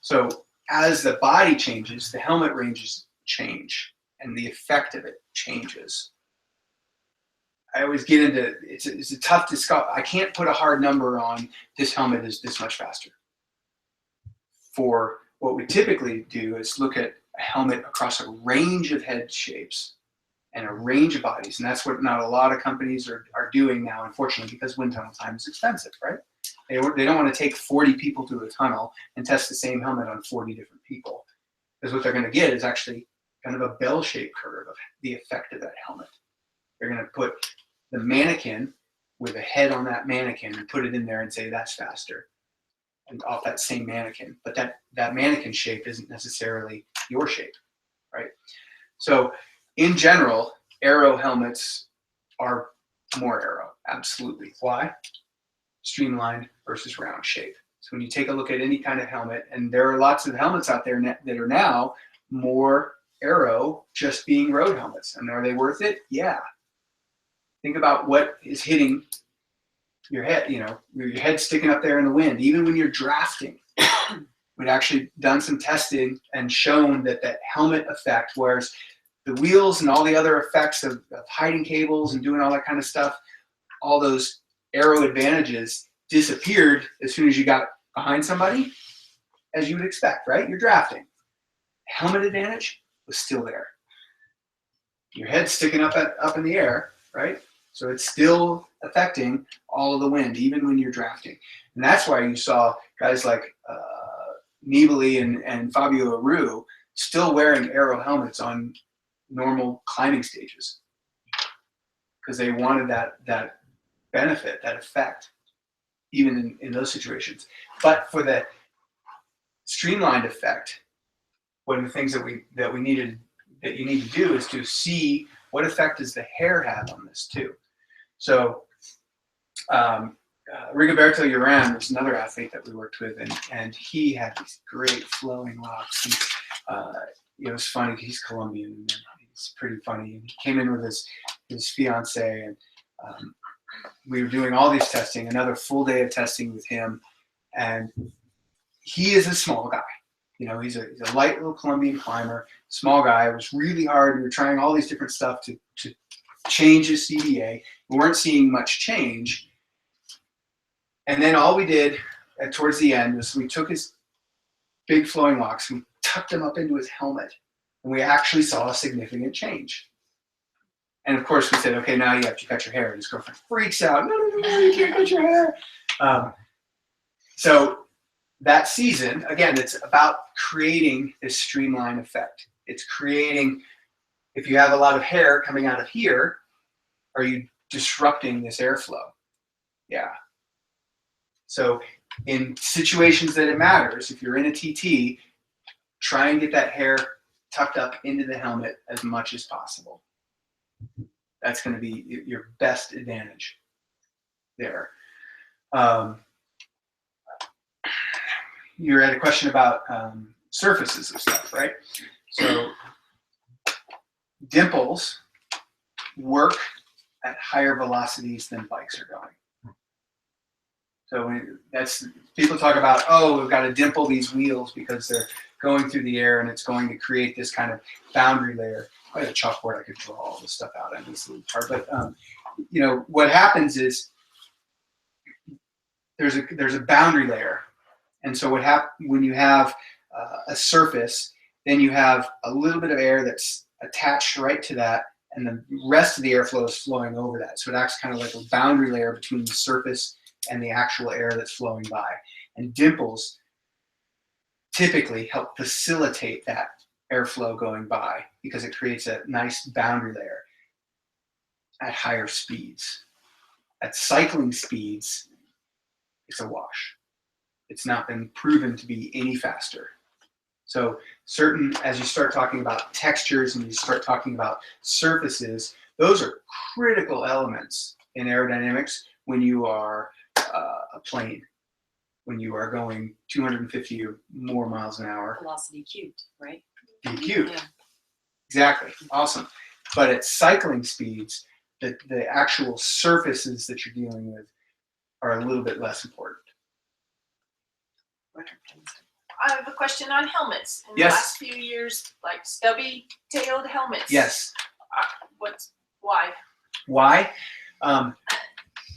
So as the body changes, the helmet ranges change and the effect of it changes. I always get into, it's a tough discussion. I can't put a hard number on this helmet is this much faster. For what we typically do is look at a helmet across a range of head shapes and a range of bodies. And that's what not a lot of companies are doing now, unfortunately, because wind tunnel time is expensive, right? They don't want to take 40 people to a tunnel and test the same helmet on 40 different people. Because what they're going to get is actually kind of a bell-shaped curve of the effect of that helmet. They're going to put the mannequin with a head on that mannequin and put it in there and say that's faster, and off that same mannequin. But that mannequin shape isn't necessarily your shape, right? So in general, aero helmets are more aero, absolutely. Why? Streamlined versus round shape. So when you take a look at any kind of helmet, and there are lots of helmets out there that are now more aero, just being road helmets. And are they worth it? Yeah. Think about what is hitting your head, you know, your head sticking up there in the wind. Even when you're drafting, we'd actually done some testing and shown that helmet effect, whereas the wheels and all the other effects of hiding cables and doing all that kind of stuff, all those aero advantages disappeared as soon as you got behind somebody, as you would expect, right? You're drafting. Helmet advantage was still there. Your head's sticking up in the air, right? So it's still affecting all of the wind, even when you're drafting. And that's why you saw guys like Nibali and Fabio Aru still wearing aero helmets on normal climbing stages, because they wanted that benefit, that effect, even in those situations. But for the streamlined effect, one of the things that you need to do is to see what effect does the hair have on this too. So Rigoberto Urán was another athlete that we worked with, and he had these great flowing locks. It was funny. He's Colombian, and he's pretty funny. And he came in with his fiance, and we were doing all these testing, another full day of testing with him. And he is a small guy. You know, he's a light little Colombian climber, small guy. It was really hard. We were trying all these different stuff to change his CDA. We weren't seeing much change. And then all we did towards the end was we took his big flowing locks, we tucked them up into his helmet, and we actually saw a significant change. And of course we said, okay, now you have to cut your hair. And his girlfriend freaks out. No, you can't cut your hair. So that season, again, it's about creating this streamline effect. It's creating, if you have a lot of hair coming out of here, are you disrupting this airflow? Yeah. So in situations that it matters, if you're in a TT, try and get that hair tucked up into the helmet as much as possible. That's going to be your best advantage there. You had a question about surfaces and stuff, right? So dimples work at higher velocities than bikes are going. So that's, people talk about, oh, we've got to dimple these wheels because they're going through the air and it's going to create this kind of boundary layer. I had a chalkboard, I could draw all this stuff out on this little part. But you know, what happens is there's a boundary layer. And so what happens when you have a surface, then you have a little bit of air that's attached right to that, and the rest of the airflow is flowing over that. So it acts kind of like a boundary layer between the surface and the actual air that's flowing by. And dimples typically help facilitate that airflow going by because it creates a nice boundary layer at higher speeds. At cycling speeds, it's a wash. It's not been proven to be any faster. So as you start talking about textures and you start talking about surfaces, those are critical elements in aerodynamics when you are a plane, when you are going 250 or more miles an hour. Velocity cubed, right? V cubed. Yeah. Exactly. Awesome. But at cycling speeds, the actual surfaces that you're dealing with are a little bit less important. I have a question on helmets. In Yes. the last few years, like stubby-tailed helmets. Yes. Why? Why?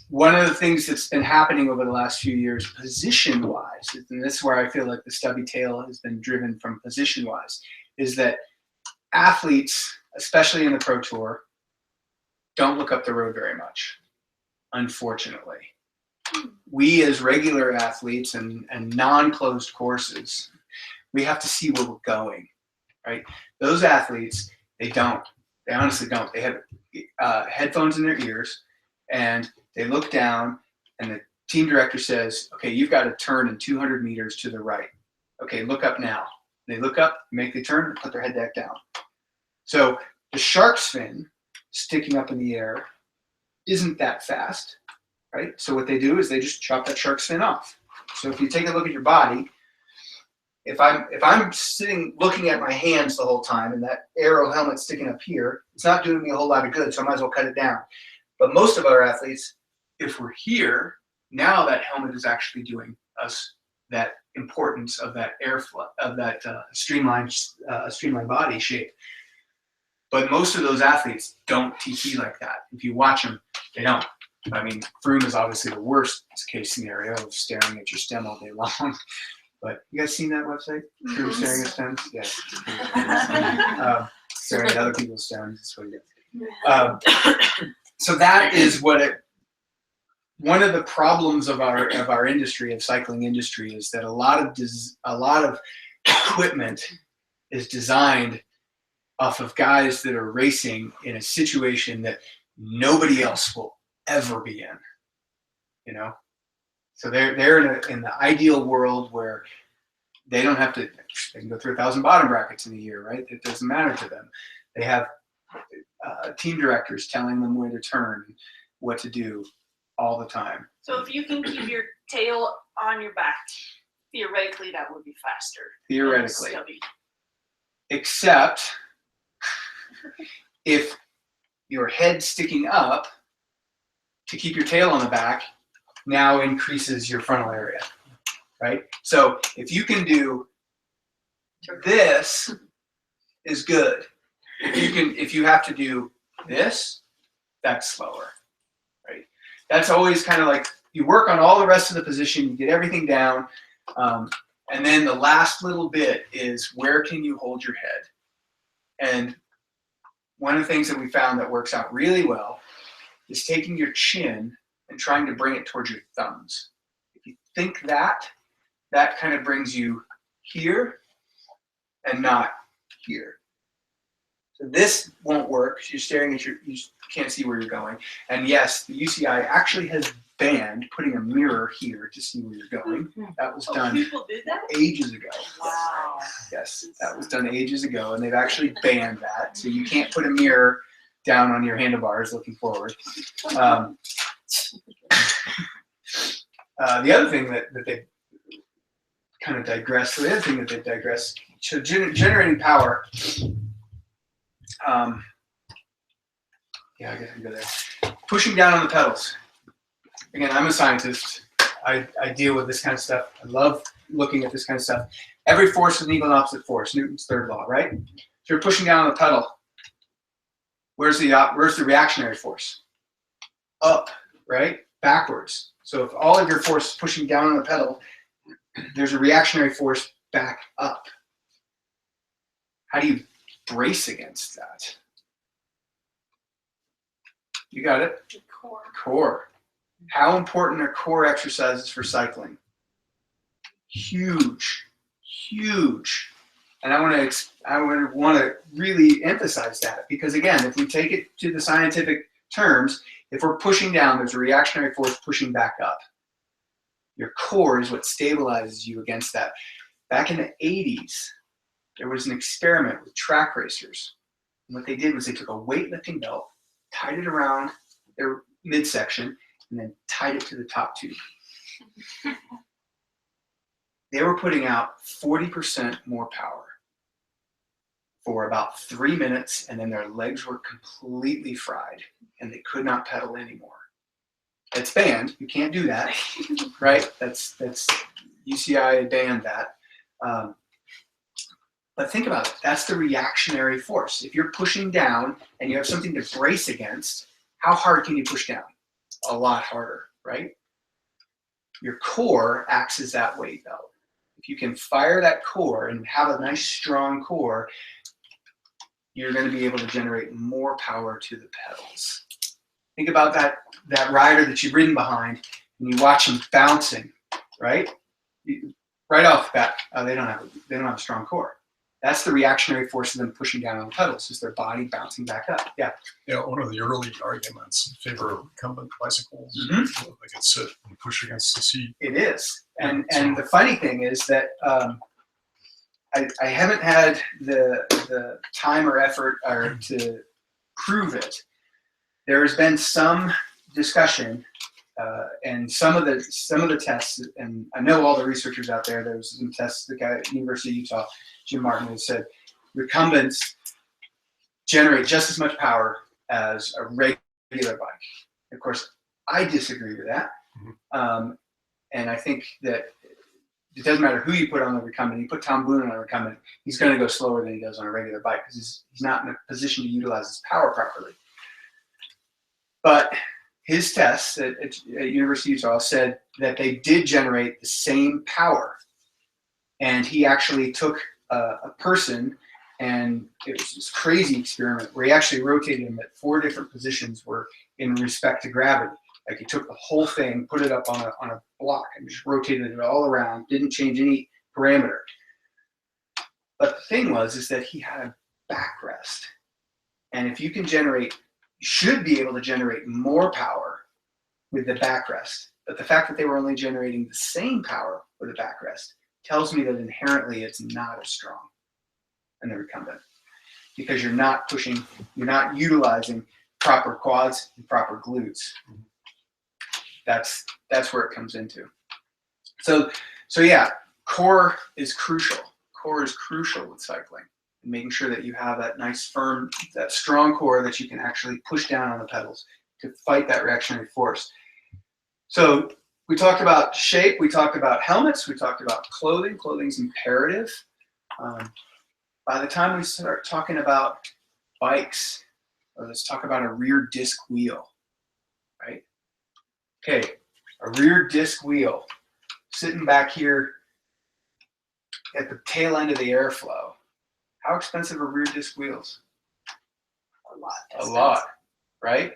One of the things that's been happening over the last few years, position-wise, and this is where I feel like the stubby tail has been driven from position-wise, is that athletes, especially in the Pro Tour, don't look up the road very much, unfortunately. We as regular athletes and non-closed courses, we have to see where we're going, right? Those athletes, they don't. They honestly don't. They have headphones in their ears, and they look down, and the team director says, okay, you've got to turn in 200 meters to the right. Okay, look up now. They look up, make the turn, and put their head back down. So the shark's fin sticking up in the air isn't that fast, right? So what they do is they just chop that shark's fin off. So if you take a look at your body, if I'm sitting looking at my hands the whole time and that arrow helmet sticking up here, it's not doing me a whole lot of good, so I might as well cut it down. But most of our athletes, if we're here, now that helmet is actually doing us that importance of that airflow, of that streamlined body shape. But most of those athletes don't TT like that. If you watch them, they don't. I mean, Froome is obviously the worst case scenario of staring at your stem all day long. But you guys seen that website? Froome staring at stems? Yeah. Staring at other people's stems is what it is. So that is what one of the problems of our industry, of cycling industry, is that a lot of equipment is designed off of guys that are racing in a situation that nobody else will ever be in, you know? So they're in the ideal world where they don't have to, they can go through 1,000 bottom brackets in a year, right? It doesn't matter to them. They have team directors telling them where to turn, what to do all the time. So if you can keep your tail on your back, theoretically that would be faster. Theoretically. Except if your head sticking up to keep your tail on the back now increases your frontal area, right? So if you can do this is good. If you have to do this, that's slower, right? That's always kind of like, you work on all the rest of the position, you get everything down, and then the last little bit is where can you hold your head? And one of the things that we found that works out really well is taking your chin and trying to bring it towards your thumbs. If you think that kind of brings you here and not here. So this won't work. You're staring at you can't see where you're going. And yes, the UCI actually has banned putting a mirror here to see where you're going. That was done People did that? ages ago. Wow. Yes, that was done ages ago, and they've actually banned that. So you can't put a mirror down on your handlebars looking forward. The other thing that they kind of digress, so generating power, yeah, I guess I can go there. Pushing down on the pedals. Again, I'm a scientist. I deal with this kind of stuff. I love looking at this kind of stuff. Every force is an equal and opposite force, Newton's third law, right? So you're pushing down on the pedal. Where's the reactionary force? Up, right? Backwards. So if all of your force is pushing down on the pedal, there's a reactionary force back up. How do you brace against that? You got it? Core. How important are core exercises for cycling? Huge. And I want to really emphasize that, because again, if we take it to the scientific terms, if we're pushing down, there's a reactionary force pushing back up. Your core is what stabilizes you against that. Back in the 80s, there was an experiment with track racers. And what they did was they took a weightlifting belt, tied it around their midsection, and then tied it to the top tube. They were putting out 40% more power for about 3 minutes, and then their legs were completely fried, and they could not pedal anymore. It's banned. You can't do that, right? That's UCI banned that. But think about it. That's the reactionary force. If you're pushing down and you have something to brace against, how hard can you push down? A lot harder, right? Your core acts as that weight belt. If you can fire that core and have a nice strong core, you're going to be able to generate more power to the pedals. Think about that rider that you've ridden behind, and you watch him bouncing, right? Right off the bat, they don't have a strong core. That's the reactionary force of them pushing down on the pedals, is their body bouncing back up. Yeah. Yeah, one of the early arguments in favor of recumbent bicycles, Mhm. they could sit and push against the seat. It is. And So- the funny thing is that I haven't had the time or effort to prove it. There has been some discussion, and some of the tests, and I know all the researchers out there. There was some tests. The guy at University of Utah, Jim Martin, has said recumbents generate just as much power as a regular bike. Of course, I disagree with that, and I think that it doesn't matter who you put on the recumbent. You put Tom Boone on a recumbent, he's going to go slower than he does on a regular bike because he's not in a position to utilize his power properly. But his tests at University of Utah said that they did generate the same power. And he actually took a person, and it was this crazy experiment where he actually rotated him at 4 different positions where in respect to gravity. Like he took the whole thing, put it up on a block, and just rotated it all around, didn't change any parameter. But the thing is that he had a backrest. And if you can generate, you should be able to generate more power with the backrest. But the fact that they were only generating the same power with a backrest tells me that inherently it's not as strong in the recumbent, because you're not utilizing proper quads and proper glutes. That's where it comes into. So yeah, core is crucial. Core is crucial with cycling, and making sure that you have that nice firm, that strong core that you can actually push down on the pedals to fight that reactionary force. So we talked about shape, we talked about helmets, we talked about clothing. Clothing's imperative. By the time we start talking about bikes, let's talk about a rear disc wheel, right? Okay, a rear disc wheel sitting back here at the tail end of the airflow. How expensive are rear disc wheels? A lot, right?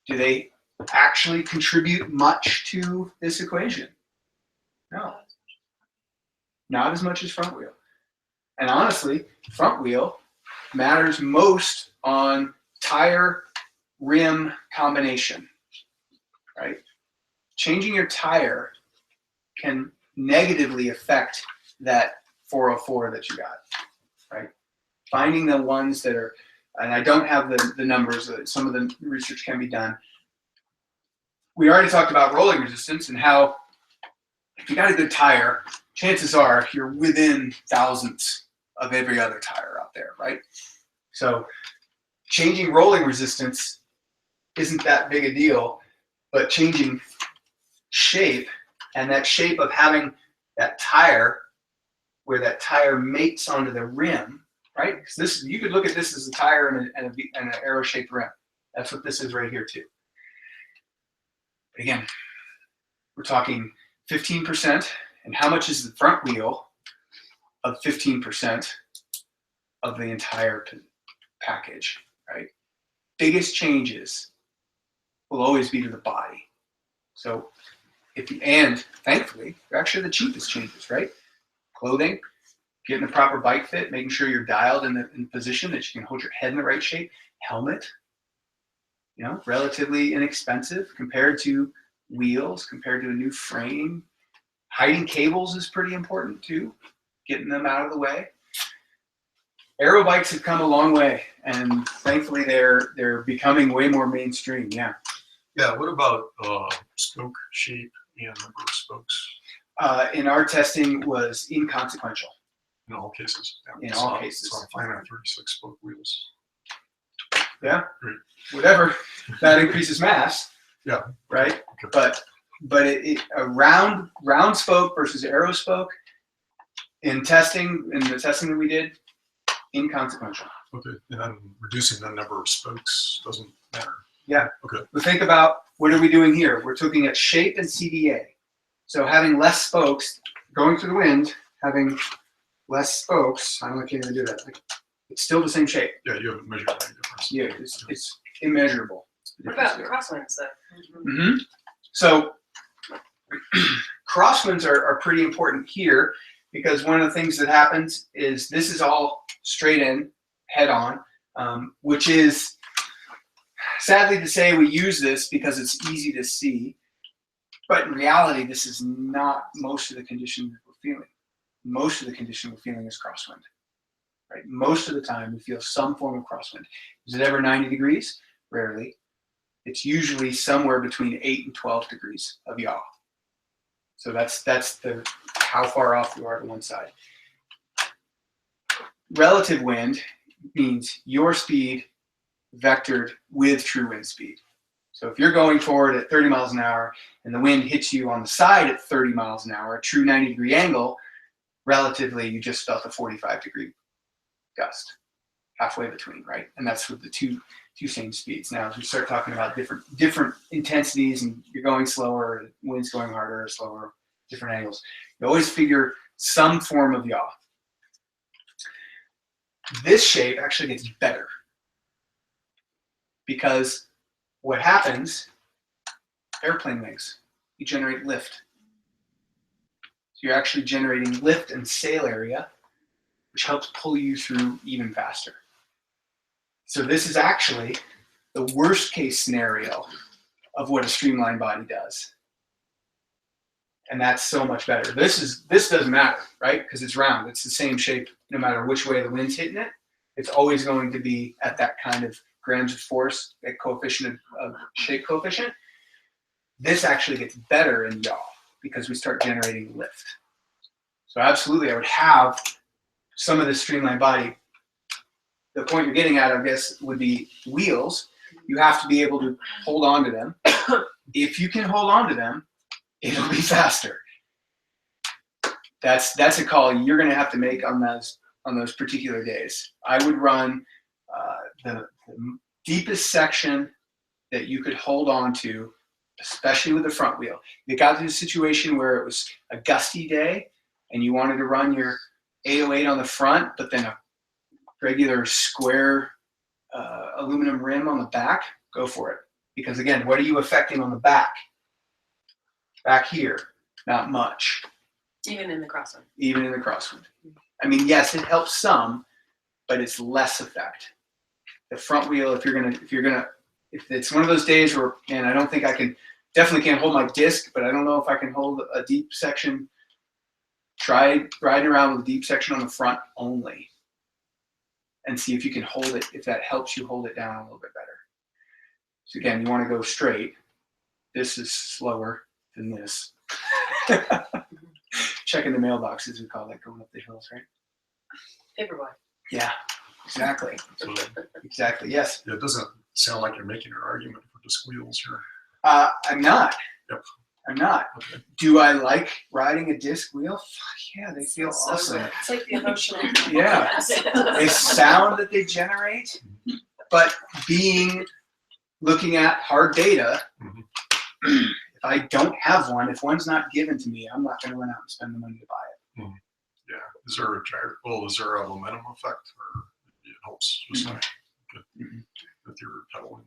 Do they actually contribute much to this equation? No, not as much as front wheel. And honestly, front wheel matters most on tire rim combination, right? Changing your tire can negatively affect that 404 that you got, right? Finding the ones that are, and I don't have the numbers, some of the research can be done. We already talked about rolling resistance and how if you got a good tire, chances are you're within thousandths of every other tire out there, right? So changing rolling resistance isn't that big a deal, but changing shape, and that shape of having that tire where that tire mates onto the rim, right? Because this, you could look at this as a tire and an arrow-shaped rim. That's what this is right here too. But again, we're talking 15%, and how much is the front wheel of 15% of the entire package, right? Biggest changes will always be to the body. So and thankfully, they're actually the cheapest changes, right? Clothing, getting the proper bike fit, making sure you're dialed in the position that you can hold your head in the right shape. Helmet, relatively inexpensive compared to wheels, compared to a new frame. Hiding cables is pretty important too, getting them out of the way. Aero bikes have come a long way, and thankfully they're becoming way more mainstream. Yeah. Yeah. What about spoke shape and number of spokes? In our testing was inconsequential. In all cases. Yeah. In all cases. So I'm fine on 36 spoke wheels. Yeah. Great. Whatever. That increases mass. Yeah. Right. Okay. But a round spoke versus arrow spoke in the testing that we did, inconsequential. Okay. And then reducing the number of spokes doesn't matter. Yeah. Okay. But think about, what are we doing here? We're looking at shape and CDA. So having less spokes, going through the wind, having less spokes, I don't know if you're going to do that. It's still the same shape. Yeah, you haven't measured any difference. Yeah, it's immeasurable. What about crosswinds though? Mm-hmm. So crosswinds are pretty important here because one of the things that happens is this is all straight in, head on, which is sadly to say we use this because it's easy to see, but in reality this is not most of the condition that we're feeling. Most of the condition we're feeling is crosswind. Right? Most of the time we feel some form of crosswind. Is it ever 90 degrees? Rarely. It's usually somewhere between 8 and 12 degrees of yaw. So that's the how far off you are to one side. Relative wind means your speed vectored with true wind speed. So if you're going forward at 30 miles an hour and the wind hits you on the side at 30 miles an hour, a true 90-degree angle, relatively you just felt a 45-degree gust halfway between, right? And that's with the two same speeds. Now, as we start talking about different intensities and you're going slower, wind's going harder or slower, different angles, you always figure some form of yaw. This shape actually gets better because what happens, airplane wings, you generate lift. So you're actually generating lift and sail area, which helps pull you through even faster. So this is actually the worst case scenario of what a streamlined body does. And that's so much better. This doesn't matter, right? Because it's round. It's the same shape no matter which way the wind's hitting it. It's always going to be at that kind of grams of force, that coefficient of shape coefficient. This actually gets better in yaw because we start generating lift. So absolutely, I would have some of this streamlined body. The point you're getting at, I guess, would be wheels. You have to be able to hold on to them. If you can hold on to them, it'll be faster. That's a call you're going to have to make on those particular days. I would run the deepest section that you could hold on to, especially with the front wheel. If you got to a situation where it was a gusty day and you wanted to run your 808 on the front, but then a regular square aluminum rim on the back, go for it. Because again, what are you affecting on the back? Back here, not much. Even in the crosswind. Even in the crosswind. I mean, yes, it helps some, but it's less effect. The front wheel, if it's one of those days where, man, I don't think definitely can't hold my disc, but I don't know if I can hold a deep section. Try riding around with a deep section on the front only and see if you can hold it, if that helps you hold it down a little bit better. So again, you want to go straight. This is slower than this. Checking the mailboxes, we call that going up the hills, right? Paperboy. Yeah, exactly. So Exactly, yes. it doesn't sound like you're making an argument for the squeals here. I'm not. Yep. I'm not. Okay. Do I like riding a disc wheel? Fuck yeah, they feel So awesome. good. It's like the emotional. Yeah. The sound that they generate, but looking at hard data, if I don't have one, if one's not given to me, I'm not going to run out and spend the money to buy it. Yeah. Is there a momentum effect, or it helps just like with your pedaling?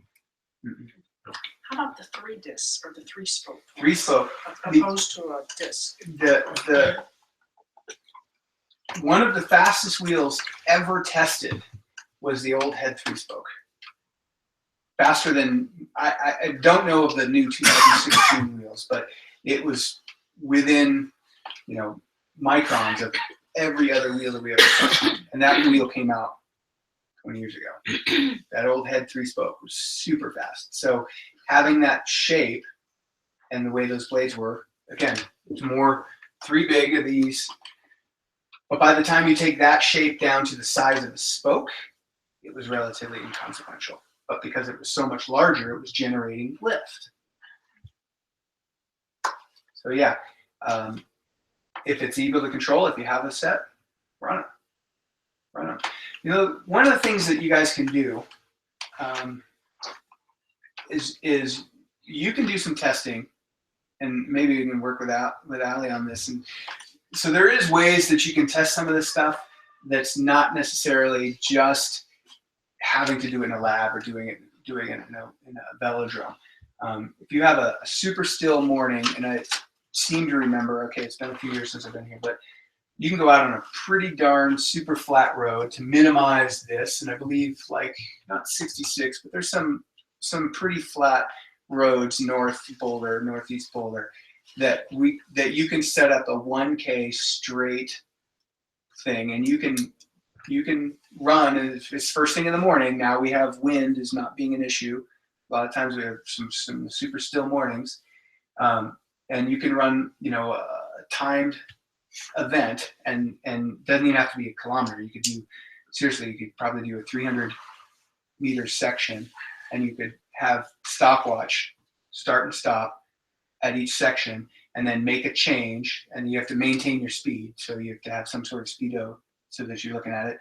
How about the 3 discs or the 3-spoke? Three spoke. Opposed to a disc. The one of the fastest wheels ever tested was the old head 3-spoke. Faster than I don't know of the new 2016 wheels, but it was within microns of every other wheel that we ever saw. And that wheel came out 20 years ago. That old head 3-spoke was super fast. So having that shape and the way those blades were, again, it's more 3 big of these. But by the time you take that shape down to the size of the spoke, it was relatively inconsequential. But because it was so much larger, it was generating lift. So yeah, if it's able to control, if you have a set, run it. Run it. One of the things that you guys can do is you can do some testing, and maybe you can work with Ali on this. And so there is ways that you can test some of this stuff that's not necessarily just having to do it in a lab or doing it doing it in a velodrome. If you have a super still morning, and I seem to remember, okay, it's been a few years since I've been here, but you can go out on a pretty darn super flat road to minimize this. And I believe like not 66, but there's some pretty flat roads, North Boulder, Northeast Boulder, that you can set up a 1K straight thing, and you can run. And it's first thing in the morning. Now we have wind is not being an issue. A lot of times we have some super still mornings, and you can run, a timed event, and doesn't even have to be a kilometer. You could probably do a 300-meter section, and you could have stopwatch, start and stop at each section, and then make a change, and you have to maintain your speed. So you have to have some sort of speedo so that you're looking at it,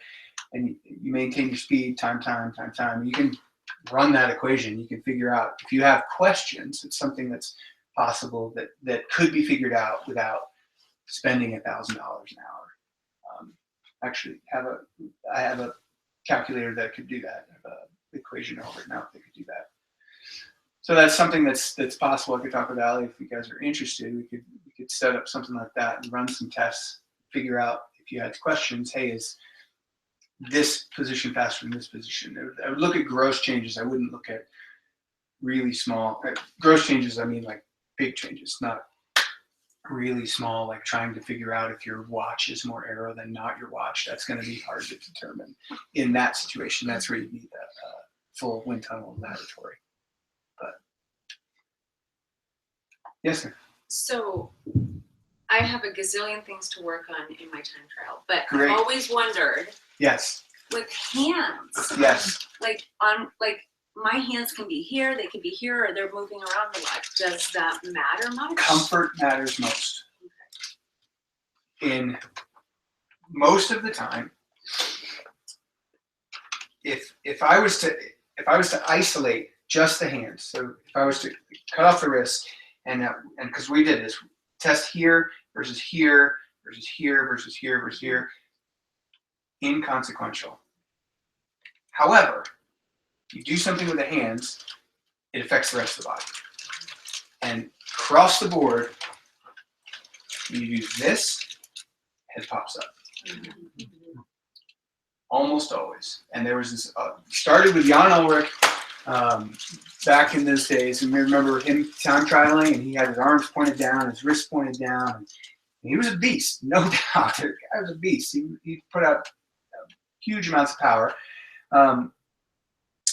and you maintain your speed, time. You can run that equation. You can figure out, if you have questions, it's something that's possible that could be figured out without spending $1,000 an hour. Actually, I have a calculator that could do that. I have an equation over it now that could do that. So that's something that's possible at Catawba Valley. If you guys are interested, we could set up something like that and run some tests, figure out if you had questions. Hey, is this position faster than this position? I would look at gross changes. I wouldn't look at really small gross changes. I mean, like big changes, not really small, like trying to figure out if your watch is more aero than not your watch. That's going to be hard to determine in that situation. That's where you need that full wind tunnel laboratory. But yes, sir. So I have a gazillion things to work on in my time trial, but Great. I've always wondered, Yes. with hands, Yes. like my hands can be here, they can be here, or they're moving around a lot. Does that matter much? Comfort matters most. In most of the time, if I was to isolate just the hands, so if I was to cut off the wrist, and because we did this, test here versus here versus here versus here versus here, inconsequential. However, you do something with the hands, it affects the rest of the body. And across the board, you use this, head pops up. Almost always. And there was this, started with Jan Ulrich back in those days, and we remember him time trialing, and he had his arms pointed down, his wrists pointed down, and he was a beast, no doubt. The guy was a beast. He put out huge amounts of power.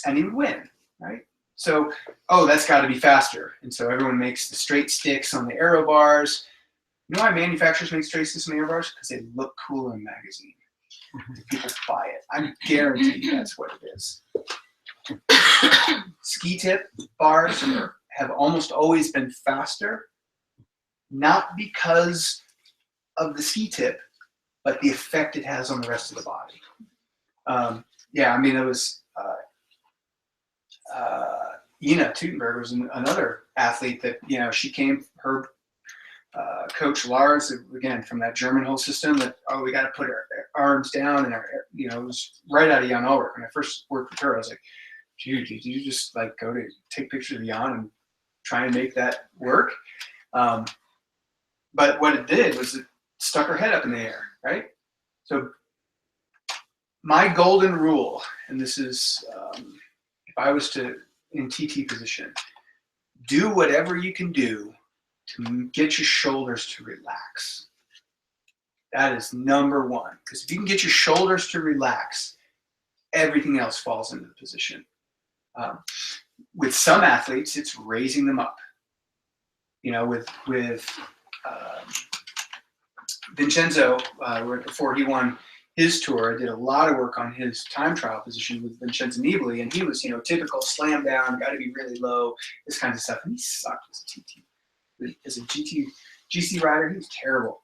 And he would win, right? So, that's got to be faster. And so everyone makes the straight sticks on the aero bars. You know why manufacturers make straight sticks on the aero bars? Because they look cool in a magazine. People buy it. I guarantee you that's what it is. Ski tip bars have almost always been faster, not because of the ski tip, but the effect it has on the rest of the body. It was Ina Teutenberg was another athlete that, she came, her coach Lars, again, from that German whole system that, we got to put our arms down, and it was right out of Jan Ulrich. When I first worked with her, I was like, dude, did you just go to take pictures of Jan and try and make that work? But what it did was it stuck her head up in the air, right? So my golden rule, and this is, if I was in TT position, do whatever you can do to get your shoulders to relax. That is number one. Because if you can get your shoulders to relax, everything else falls into the position. With some athletes, it's raising them up. With Vincenzo, before he won his tour, I did a lot of work on his time trial position with Vincenzo Nibali, and he was, typical slam down, got to be really low, this kind of stuff, and he sucked as a TT. As a GC rider, he was terrible.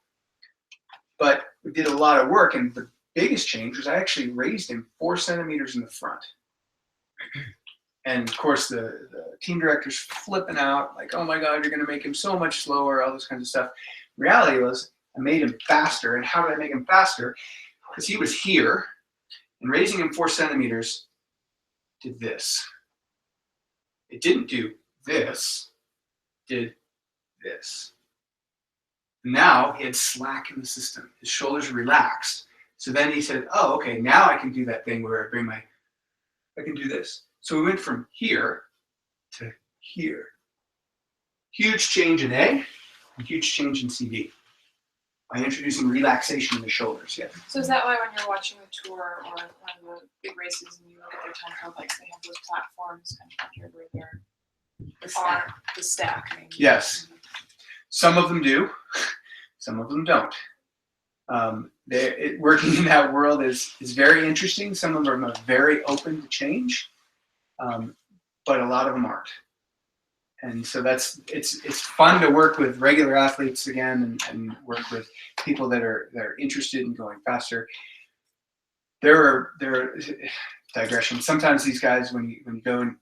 But we did a lot of work, and the biggest change was I actually raised him 4 centimeters in the front. And of course, the team director's flipping out, like, oh my God, you're going to make him so much slower, all this kind of stuff. Reality was, I made him faster. And how did I make him faster? Because he was here, and raising him 4 centimeters did this. It didn't do this, did this. Now he had slack in the system. His shoulders relaxed. So then he said, oh, okay, now I can do that thing where I can do this. So we went from here to here. Huge change in A, and huge change in CD by introducing relaxation in the shoulders. Yeah. So is that why when you're watching a tour or one of the big races and you look at their time trial bikes, they have those platforms kind of under where they're the stack? I mean. Yes. Some of them do, some of them don't. Working in that world is very interesting. Some of them are very open to change, but a lot of them aren't. And so it's fun to work with regular athletes again and work with people that are interested in going faster. There are digressions. Sometimes these guys, when you go in,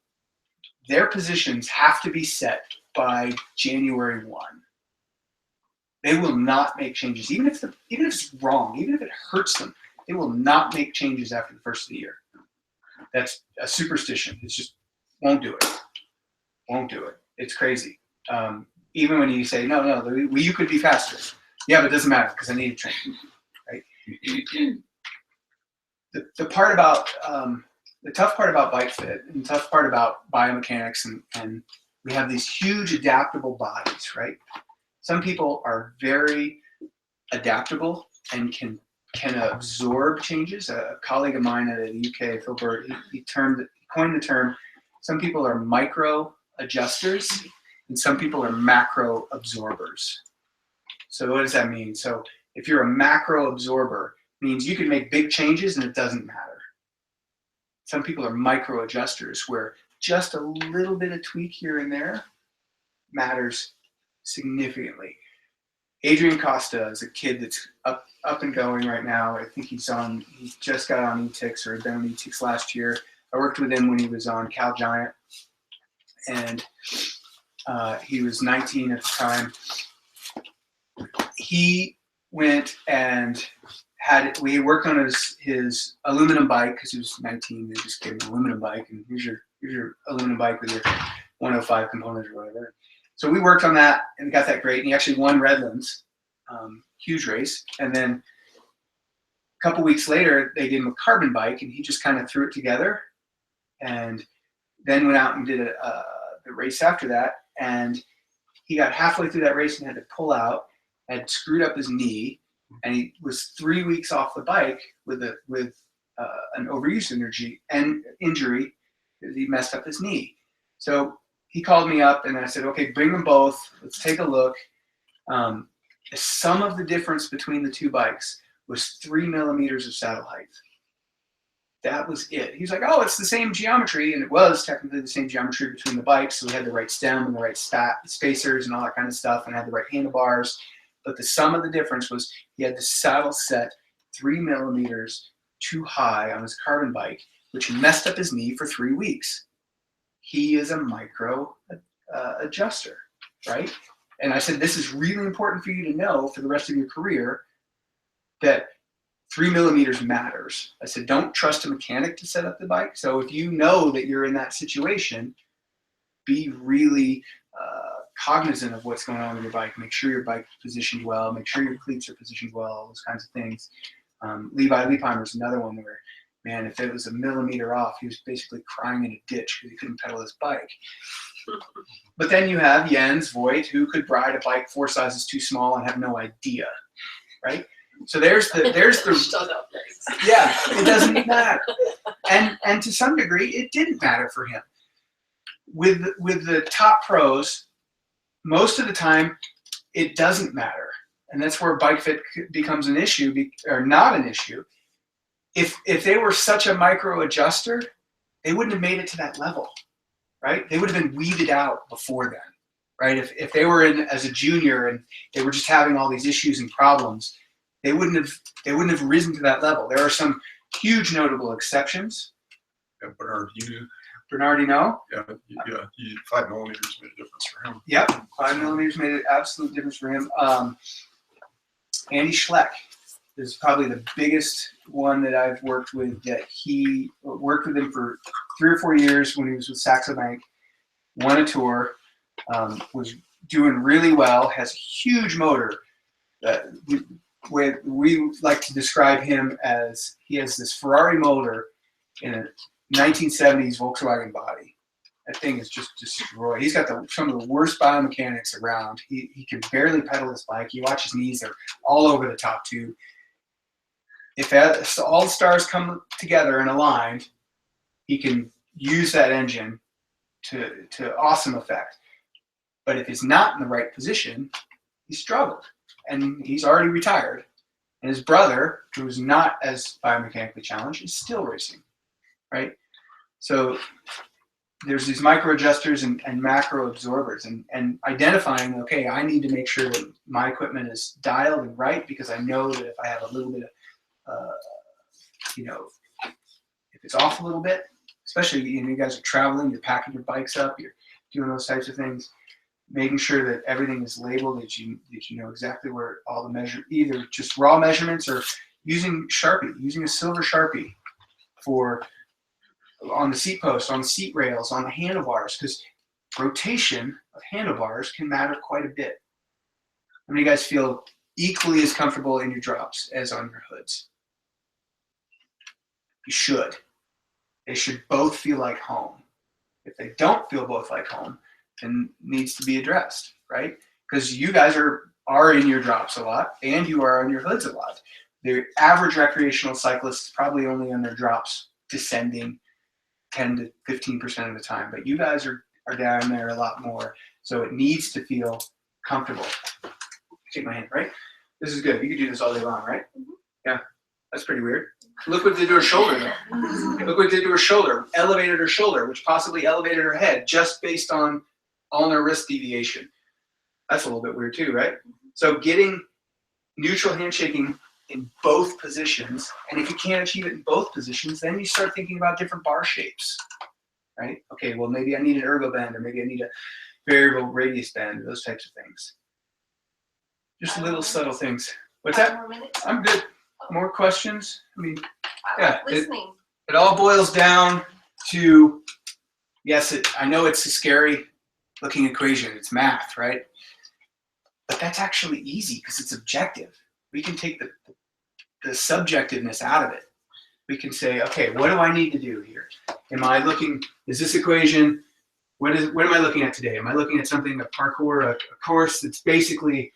their positions have to be set by January 1. They will not make changes, even if it's wrong, even if it hurts them. They will not make changes after the first of the year. That's a superstition. It's just won't do it. Won't do it. It's crazy. Even when you say no, you could be faster. Yeah, but it doesn't matter because I need to train. Right. The part about the tough part about bike fit and the tough part about biomechanics and we have these huge adaptable bodies, right? Some people are very adaptable and can absorb changes. A colleague of mine at the UK, Phil Burt, he coined the term, some people are micro adjusters and some people are macro absorbers. So what does that mean? So if you're a macro absorber, it means you can make big changes and it doesn't matter. Some people are micro adjusters where just a little bit of tweak here and there matters significantly. Adrian Costa is a kid that's up and going right now. I think he just got on ETICS or had been on ETICS last year. I worked with him when he was on Cal Giant, and he was 19 at the time. He went and we worked on his aluminum bike because he was 19. They just gave him an aluminum bike, and here's your aluminum bike with your 105 components or whatever. So we worked on that and got that great. And he actually won Redlands, huge race. And then a couple weeks later, they gave him a carbon bike, and he just kind of threw it together. And then went out and did the race after that. And he got halfway through that race and had to pull out, had screwed up his knee, and he was 3 weeks off the bike with an overuse injury because he messed up his knee. So he called me up and I said, okay, bring them both. Let's take a look. The sum of the difference between the two bikes was 3 millimeters of saddle height. That was it. He was like, oh, it's the same geometry. And it was technically the same geometry between the bikes. So we had the right stem and the right spacers and all that kind of stuff and had the right handlebars. But the sum of the difference was he had the saddle set 3 millimeters too high on his carbon bike, which messed up his knee for 3 weeks. He is a micro adjuster, right? And I said, this is really important for you to know for the rest of your career that 3 millimeters matters. I said, don't trust a mechanic to set up the bike. So if you know that you're in that situation, be really cognizant of what's going on with your bike. Make sure your bike is positioned well. Make sure your cleats are positioned well, all those kinds of things. Levi Leipheimer is another one where, man, if it was a millimeter off, he was basically crying in a ditch because he couldn't pedal his bike. But then you have Jens Voigt, who could ride a bike 4 sizes too small and have no idea, right? So there's the Shut up. yeah, it doesn't matter. And to some degree, it didn't matter for him. With the top pros, most of the time, it doesn't matter. And that's where bike fit becomes an issue, or not an issue. If they were such a micro adjuster, they wouldn't have made it to that level, right? They would have been weeded out before then, right? If they were in as a junior and they were just having all these issues and problems, they wouldn't have risen to that level. There are some huge notable exceptions. Yeah, Bernard, Bernard, you know? Yeah, 5 millimeters made a difference for him. Yep, 5 millimeters made an absolute difference for him. Andy Schleck is probably the biggest one that I've worked with. That he worked with him for 3 or 4 years when he was with Saxo Bank. won a tour, was doing really well, has a huge motor. We like to describe him as he has this Ferrari motor in a 1970s Volkswagen body. That thing is just destroyed. He's got some of the worst biomechanics around. He can barely pedal his bike. You watch his knees, they're all over the top tube. If all the stars come together and aligned, he can use that engine to awesome effect. But if he's not in the right position, he struggled. And he's already retired. And his brother, who's not as biomechanically challenged, is still racing, right? So there's these micro adjusters and macro absorbers, and identifying, okay, I need to make sure that my equipment is dialed and right, because I know that if I have a little bit of, if it's off a little bit, especially you guys are traveling, you're packing your bikes up, you're doing those types of things, making sure that everything is labeled, that you know exactly where all the either just raw measurements or using Sharpie, using a silver Sharpie for on the seat posts, on the seat rails, on the handlebars, because rotation of handlebars can matter quite a bit. How many of you guys feel equally as comfortable in your drops as on your hoods? You should. They should both feel like home. If they don't feel both like home, then needs to be addressed, right? Because you guys are in your drops a lot, and you are on your hoods a lot. The average recreational cyclist is probably only on their drops descending 10 to 15% of the time, but you guys are down there a lot more, so it needs to feel comfortable. Take my hand, right? This is good. You can do this all day long, right? Yeah, that's pretty weird. Look what they did to her shoulder, though. Look what they did to her shoulder. Elevated her shoulder, which possibly elevated her head just based on ulnar wrist deviation. That's a little bit weird too, right? So getting neutral handshaking in both positions, and if you can't achieve it in both positions, then you start thinking about different bar shapes, right? Okay, well maybe I need an ergo bend, or maybe I need a variable radius bend, those types of things. Just little subtle things. What's that? I'm good. More questions? I mean, yeah, Listening. it all boils down to, yes, I know it's a scary looking equation, it's math, right? But that's actually easy because it's objective. We can take the subjectiveness out of it. We can say, okay, what do I need to do here? Is this equation, what am I looking at today? Am I looking at something, a parkour, a course that's basically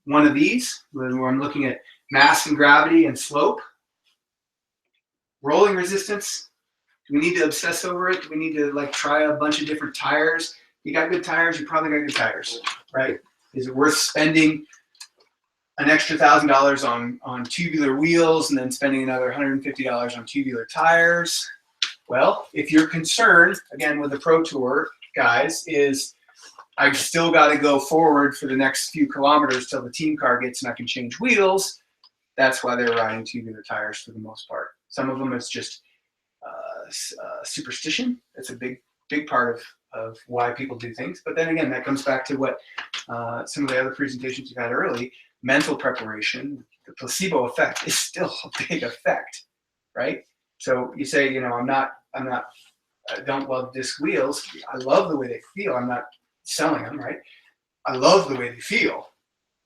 one of these, where I'm looking at mass and gravity and slope? Rolling resistance, do we need to obsess over it? Do we need to try a bunch of different tires? You got good tires, you probably got good tires, right? Is it worth spending an extra $1,000 on tubular wheels and then spending another $150 on tubular tires? Well, if your concern, again with the Pro Tour guys, is I've still got to go forward for the next few kilometers till the team car gets and I can change wheels, that's why they're riding tubular tires for the most part. Some of them it's just superstition. It's a big part of why people do things. But then again, that comes back to what some of the other presentations you had early, mental preparation. The placebo effect is still a big effect, right? So you say, I don't love disc wheels. I love the way they feel. I'm not selling them, right? I love the way they feel.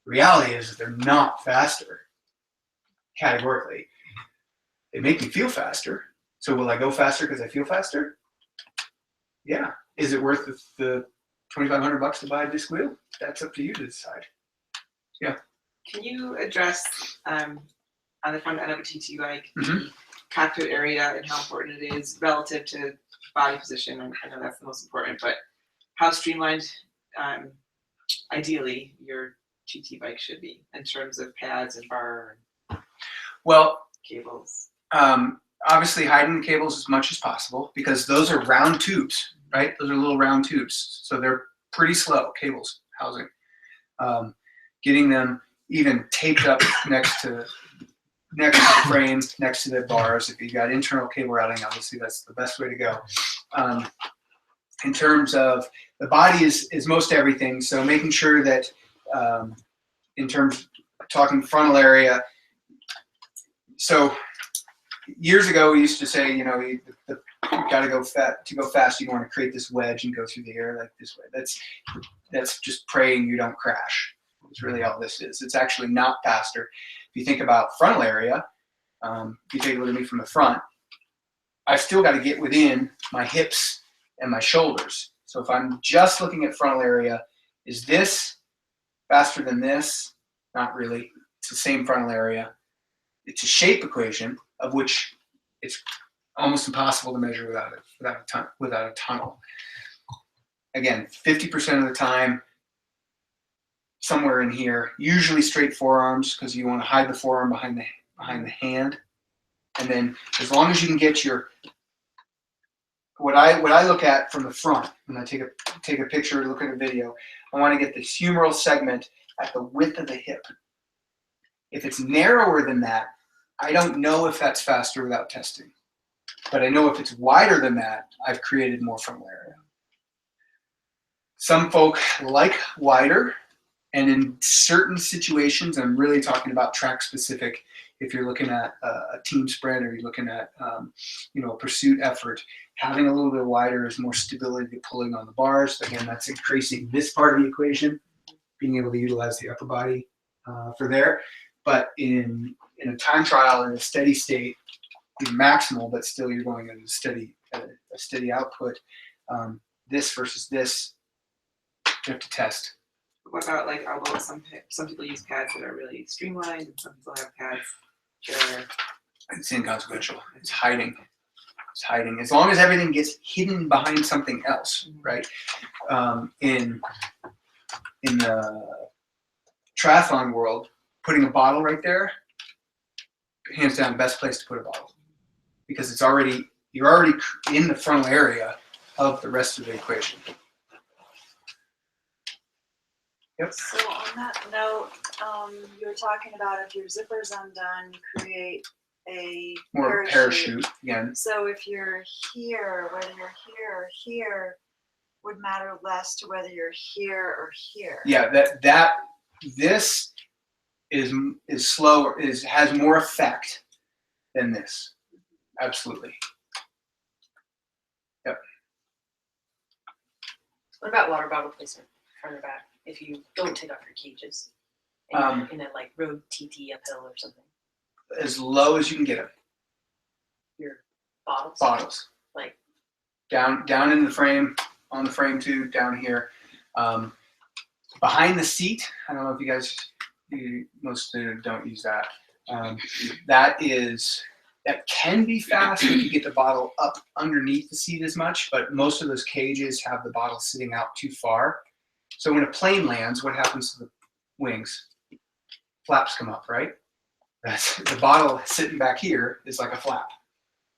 The reality is that they're not faster, categorically. They make me feel faster. So will I go faster because I feel faster? Yeah. Is it worth the $2,500 to buy a disc wheel? That's up to you to decide. Yeah. Can you address on the front end of a TT bike, Mm-hmm. the cockpit area and how important it is relative to body position? And I know that's the most important, but how streamlined, ideally, your TT bike should be in terms of pads and bar and cables? Obviously hiding the cables as much as possible, because those are round tubes, right? Those are little round tubes. So they're pretty slow, cables, housing. Getting them even taped up next to the frames, next to the bars. If you got internal cable routing, obviously that's the best way to go. In terms of the body is most everything. So making sure that in terms of talking frontal area, so years ago we used to say, the you've got to go fast. To go fast, you want to create this wedge and go through the air like this way. That's just praying you don't crash. It's really all this is. It's actually not faster. If you think about frontal area, if you take a look at me from the front, I've still got to get within my hips and my shoulders. So if I'm just looking at frontal area, is this faster than this? Not really. It's the same frontal area. It's a shape equation of which it's almost impossible to measure without a tunnel. Again, 50% of the time, somewhere in here, usually straight forearms because you want to hide the forearm behind the hand. And then as long as you can get your, what I look at from the front, when I take a picture or look at a video, I want to get this humeral segment at the width of the hip. If it's narrower than that, I don't know if that's faster without testing. But I know if it's wider than that, I've created more frontal area. Some folk like wider, and in certain situations, I'm really talking about track specific. If you're looking at a team sprint or you're looking at a pursuit effort, having a little bit wider is more stability to pulling on the bars. Again, that's increasing this part of the equation, being able to utilize the upper body for there. But in a time trial, in a steady state, you're maximal, but still you're going at a steady output. This versus this, you have to test. What about like elbows? Some people use pads that are really streamlined, and some people have pads that are. It's inconsequential. It's hiding. It's hiding. As long as everything gets hidden behind something else, right? In the triathlon world, putting a bottle right there, hands down, best place to put a bottle, because you're already in the frontal area of the rest of the equation. Yep. So on that note, you were talking about if your zipper's undone, you create a More of a parachute again. So if you're here, whether you're here or here, would matter less to whether you're here or here. Yeah, this is slower, has more effect than this. Absolutely. Yep. What about water bottle placement, front or back? If you don't take off your cages in a like road TT uphill or something. As low as you can get them. Your bottles. Bottles. Like down in the frame, on the frame too, down here. Behind the seat. I don't know if you guys, most don't use that. That can be fast if you get the bottle up underneath the seat as much, but most of those cages have the bottle sitting out too far. So when a plane lands, what happens to the wings? Flaps come up, right? That's the bottle sitting back here is like a flap.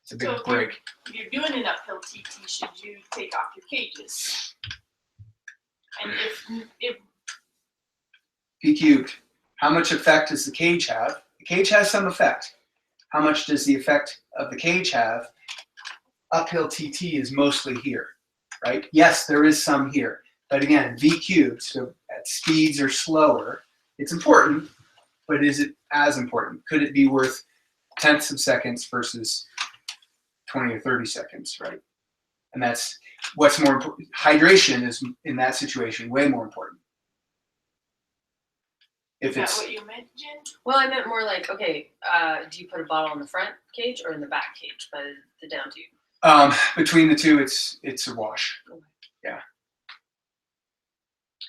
It's a big break. If you're doing an uphill TT, should you take off your cages? And if P cubed, how much effect does the cage have? The cage has some effect. How much does the effect of the cage have? Uphill TT is mostly here, right? Yes, there is some here. But again, V cubed, so at speeds are slower. It's important, but is it as important? Could it be worth tenths of seconds versus 20 or 30 seconds, right? And that's what's more important. Hydration is, in that situation, way more important. If is that it's, what you meant, Jen? Well, I meant more like, okay, do you put a bottle in the front cage or in the back cage by the down tube? between the two, it's a wash. Okay. Yeah.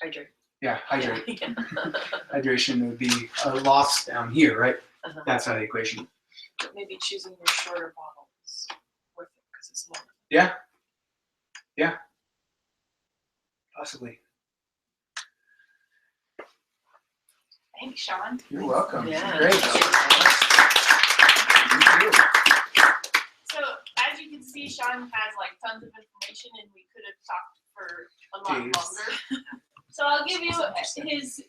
Hydrate. Yeah, hydrate. Yeah. Hydration would be a loss down here, right? Uh-huh. That's how the equation. Maybe choosing your shorter bottles with it because it's longer. Yeah. Yeah. Possibly. Thanks, Sean. You're welcome. Yeah. Great. Thank you. So as you can see, Sean has like tons of information, and we could have talked for a lot Days. longer. So I'll give you his